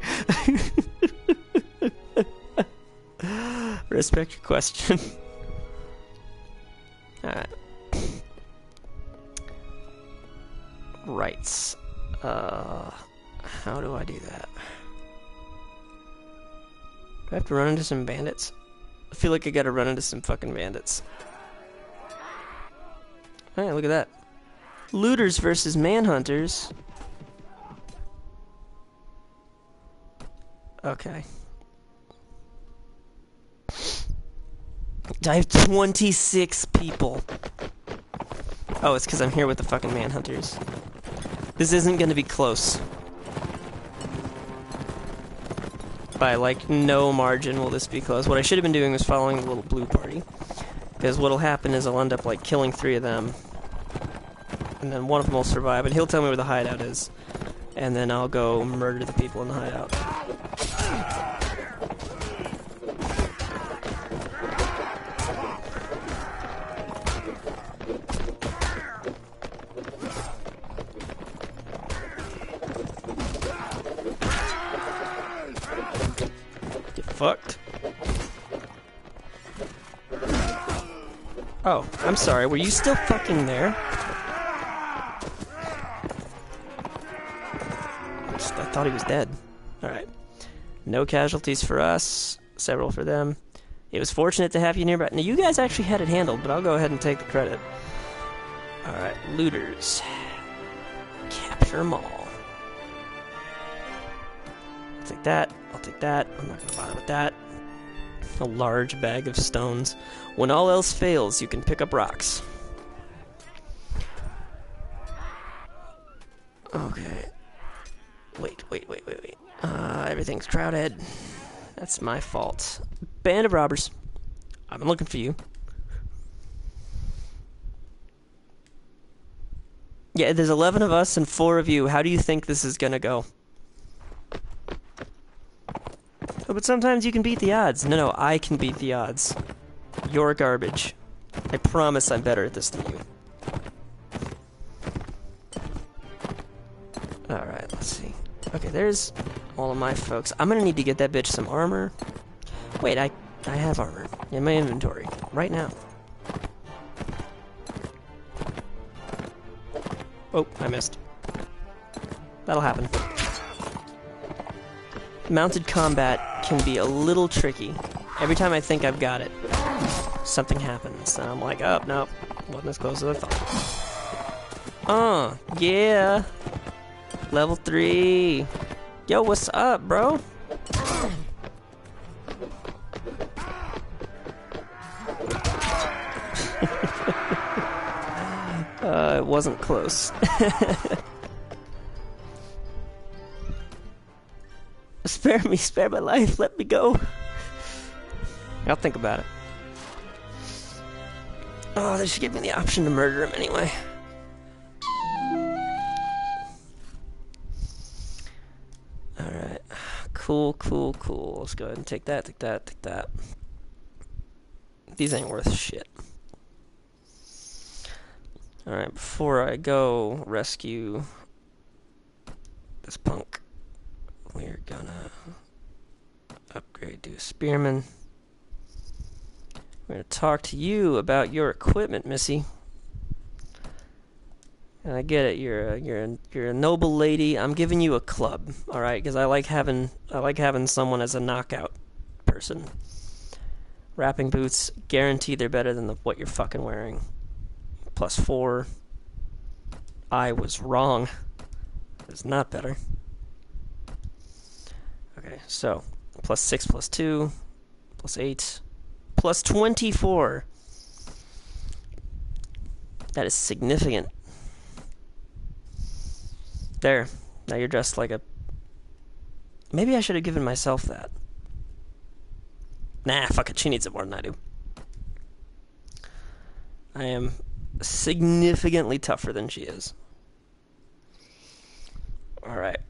Respect your question. Alright. Rights. How do I do that? Do I have to run into some bandits? I feel like I gotta run into some fucking bandits. Alright, look at that. Looters versus manhunters. Okay. I have 26 people. Oh, it's because I'm here with the fucking manhunters. This isn't gonna be close. By, like, no margin will this be close. What I should have been doing was following the little blue party. Because what'll happen is I'll end up, like, killing 3 of them. And then one of them will survive, and he'll tell me where the hideout is. And then I'll go murder the people in the hideout. Get fucked. Oh, I'm sorry, were you still fucking there? I thought he was dead. Alright. No casualties for us, several for them. It was fortunate to have you nearby. Now, you guys actually had it handled, but I'll go ahead and take the credit. Alright, looters. Capture them all. I'll take that. I'll take that. I'm not gonna bother with that. A large bag of stones. When all else fails, you can pick up rocks. Okay. Wait. Everything's crowded. That's my fault. Band of robbers. I've been looking for you. Yeah, there's 11 of us and 4 of you. How do you think this is gonna go? Oh, but sometimes you can beat the odds. No, I can beat the odds. You're garbage. I promise I'm better at this than you. Alright, let's see. Okay, there's all of my folks. I'm gonna need to get that bitch some armor. Wait, I have armor in my inventory right now. Oh, I missed. That'll happen. Mounted combat can be a little tricky. Every time I think I've got it, something happens, and I'm like, oh, no, wasn't as close as I thought. Yeah. Level 3. Yo, what's up, bro? It wasn't close. Spare me, spare my life, let me go. I'll think about it. Oh, they should give me the option to murder him anyway. Alright. Cool. Let's go ahead and take that. These ain't worth shit. Alright, before I go rescue this punk, we're gonna upgrade to a spearman. We're gonna talk to you about your equipment, Missy. And I get it, you're a noble lady. I'm giving you a club, all right? Because I like having someone as a knockout person. Wrapping boots, guaranteed they're better than what you're fucking wearing. +4. I was wrong. It's not better. Okay, so +6, +2, +8, +24. That is significant. There. Now you're dressed like a... Maybe I should have given myself that. Nah, fuck it. She needs it more than I do. I am significantly tougher than she is. Alright.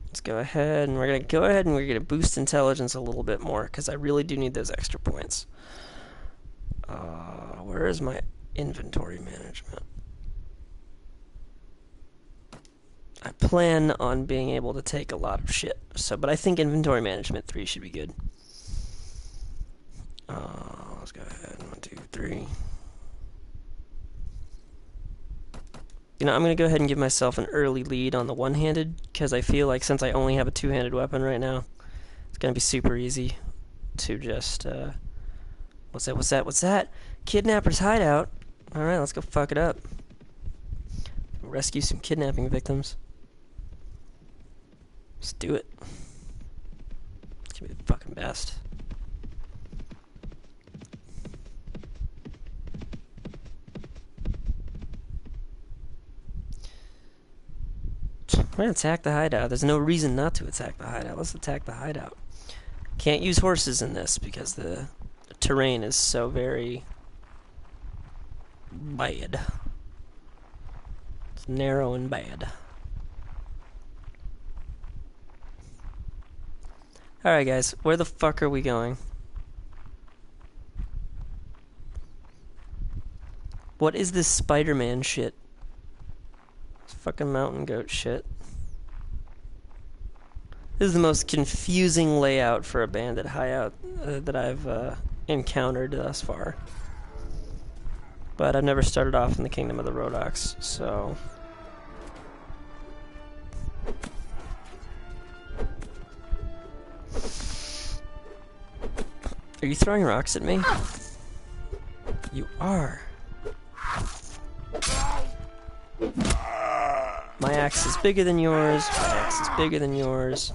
Let's go ahead and we're gonna boost intelligence a little bit more because I really do need those extra points. Where is my inventory management? I plan on being able to take a lot of shit. But I think inventory management 3 should be good. Let's go ahead. 1, 2, 3. You know, I'm going to go ahead and give myself an early lead on the one-handed, because I feel like since I only have a two-handed weapon right now, it's going to be super easy to just, What's that? Kidnapper's hideout. Alright, let's go fuck it up. Rescue some kidnapping victims. Let's do it. It's going to be the fucking best. We're gonna attack the hideout. There's no reason not to attack the hideout. Let's attack the hideout. Can't use horses in this because the terrain is so very bad. It's narrow and bad. Alright guys, where the fuck are we going? What is this Spider-Man shit? It's fucking mountain goat shit. This is the most confusing layout for a bandit hideout that I've encountered thus far. But I've never started off in the Kingdom of the Rodox, so... Are you throwing rocks at me? You are. My axe is bigger than yours. My axe is bigger than yours.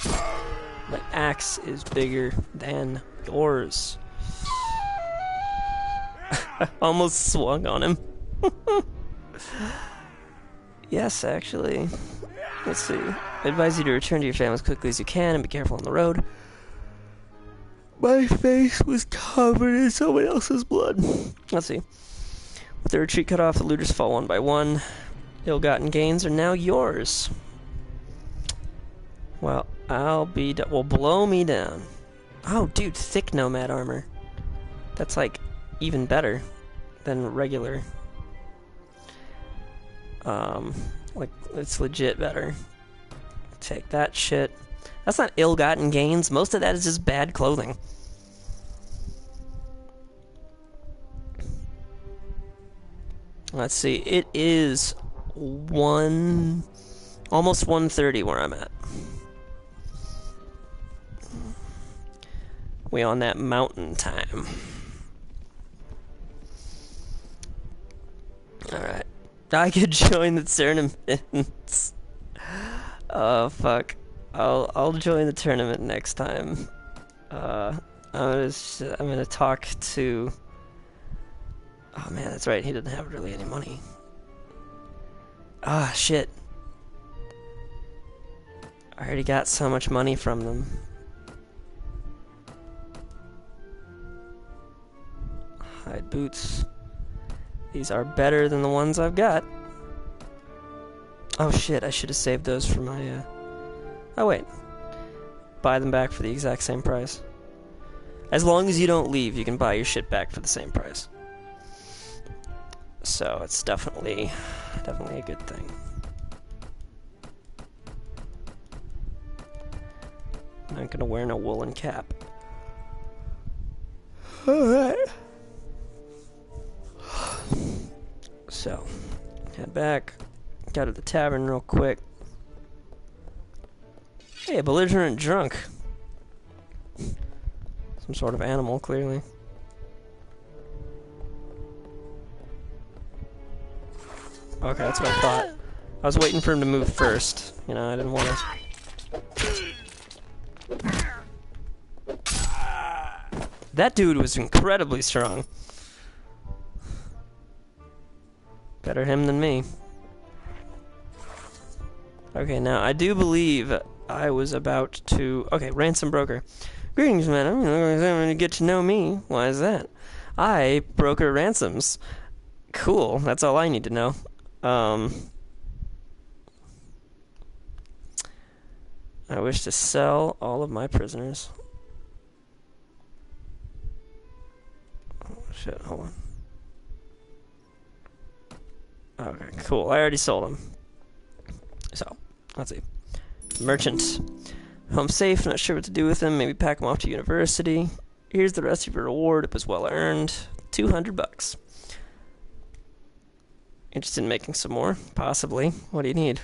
My axe is bigger than yours. I almost swung on him. Yes, actually. Let's see. I advise you to return to your family as quickly as you can and be careful on the road. My face was covered in someone else's blood. Let's see. With the retreat cut off, the looters fall one by one. Ill-gotten gains are now yours. Well, I'll be... Well, blow me down. Oh, dude, thick nomad armor. That's, like, even better than regular. Like, it's legit better. Take that shit. That's not ill-gotten gains. Most of that is just bad clothing. Let's see. It is almost 1:30 where I'm at. We on that mountain time. Alright. I could join the tournaments. Oh, fuck. I'll join the tournament next time. I'm gonna talk to... Oh man, that's right, he didn't have really any money. Ah, shit. I already got so much money from them. Hide boots. These are better than the ones I've got. Oh shit, I should have saved those for my, Oh wait. Buy them back for the exact same price. As long as you don't leave, you can buy your shit back for the same price. So it's definitely a good thing. I'm not gonna wear no woolen cap. Alright. So, head back. Got to the tavern real quick. Hey, a belligerent drunk. Some sort of animal, clearly. Okay, that's what I thought. I was waiting for him to move first. You know, I didn't want to... That dude was incredibly strong. Better him than me. Okay, now, I do believe I was about to... Okay, ransom broker. Greetings, madam. You're going to get to know me. Why is that? I broker ransoms. Cool, that's all I need to know. I wish to sell all of my prisoners. Oh, shit, hold on. Okay, cool. I already sold them. So, let's see. Merchant. Home safe, not sure what to do with him. Maybe pack him off to university. Here's the rest of your reward. It was well earned. $200. Interested in making some more? Possibly. What do you need?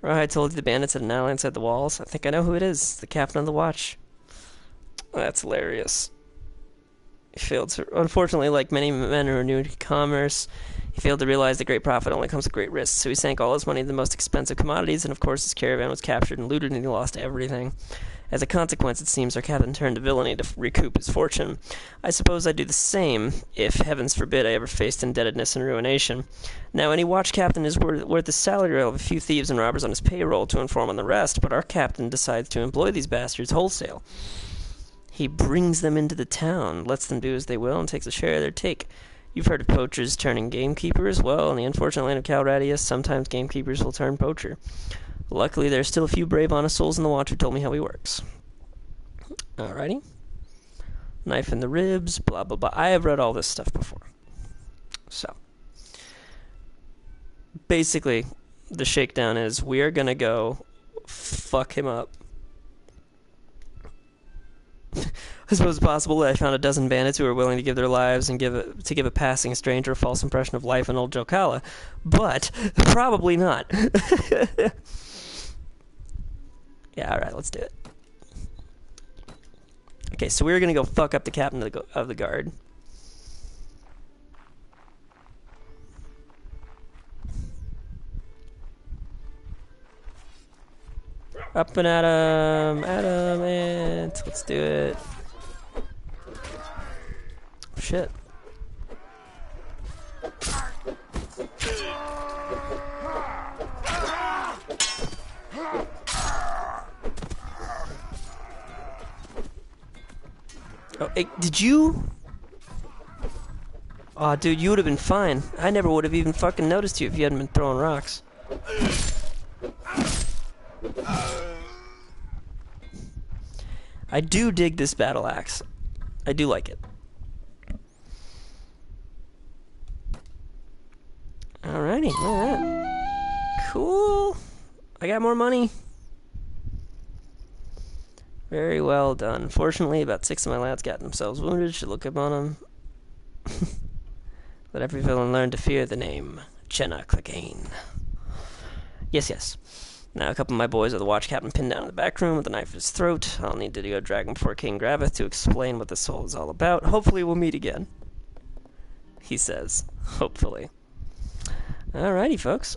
I told you the bandits had an ally inside the walls. I think I know who it is. The captain of the watch. That's hilarious. He failed to... Unfortunately, like many men who are new to commerce, he failed to realize that great profit only comes with great risk, so he sank all his money in the most expensive commodities, and of course his caravan was captured and looted, and he lost everything. As a consequence, it seems our captain turned to villainy to recoup his fortune. I suppose I'd do the same, if, heavens forbid, I ever faced indebtedness and ruination. Now, any watch captain is worth the salary of a few thieves and robbers on his payroll to inform on the rest, but our captain decides to employ these bastards wholesale. He brings them into the town, lets them do as they will, and takes a share of their take. You've heard of poachers turning gamekeepers. Well, in the unfortunate land of Calradius, sometimes gamekeepers will turn poacher. Luckily, there are still a few brave, honest souls in the watch who told me how he works. Alrighty. Knife in the ribs, blah, blah, blah. I have read all this stuff before. So, basically, the shakedown is we are going to go fuck him up. I suppose it's possible that I found a dozen bandits who are willing to give their lives and give a passing stranger a false impression of life in old Jokala, but probably not. Yeah, alright, let's do it. Okay, so we're gonna go fuck up the captain of the guard. Up and at him, and let's do it. Shit. Oh, hey, did you? Aw, dude, you would have been fine. I never would have even fucking noticed you if you hadn't been throwing rocks. I do dig this battle axe. I do like it. Alrighty, alright. Cool. I got more money. Very well done. Fortunately, about 6 of my lads got themselves wounded. Should look up on them. Let every villain learn to fear the name Jenna Clegane. Yes, yes. Now a couple of my boys are the watch captain pinned down in the back room with a knife in his throat. I'll need to go drag him before King Graveth to explain what this whole is all about. Hopefully we'll meet again. He says. Hopefully. Alrighty, folks.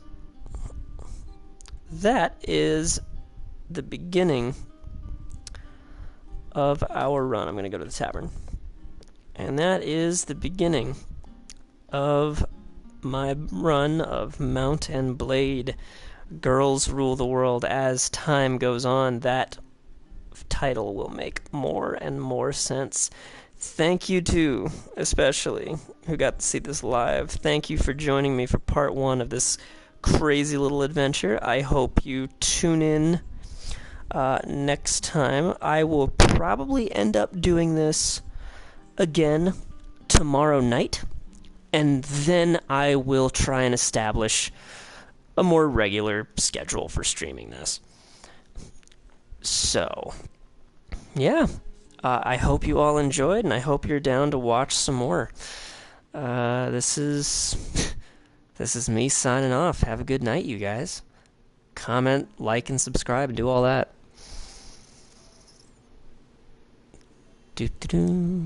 That is the beginning of our run. I'm going to go to the tavern. And that is the beginning of my run of Mount and Blade. Girls Rule the World. As time goes on, that title will make more and more sense. Thank you to, especially, who got to see this live. Thank you for joining me for part 1 of this crazy little adventure. I hope you tune in next time. I will probably end up doing this again tomorrow night, and then I will try and establish a more regular schedule for streaming this. So, yeah. I hope you all enjoyed, and I hope you're down to watch some more. This is me signing off. Have a good night, you guys. Comment, like, and subscribe, and do all that. Doo-doo-doo.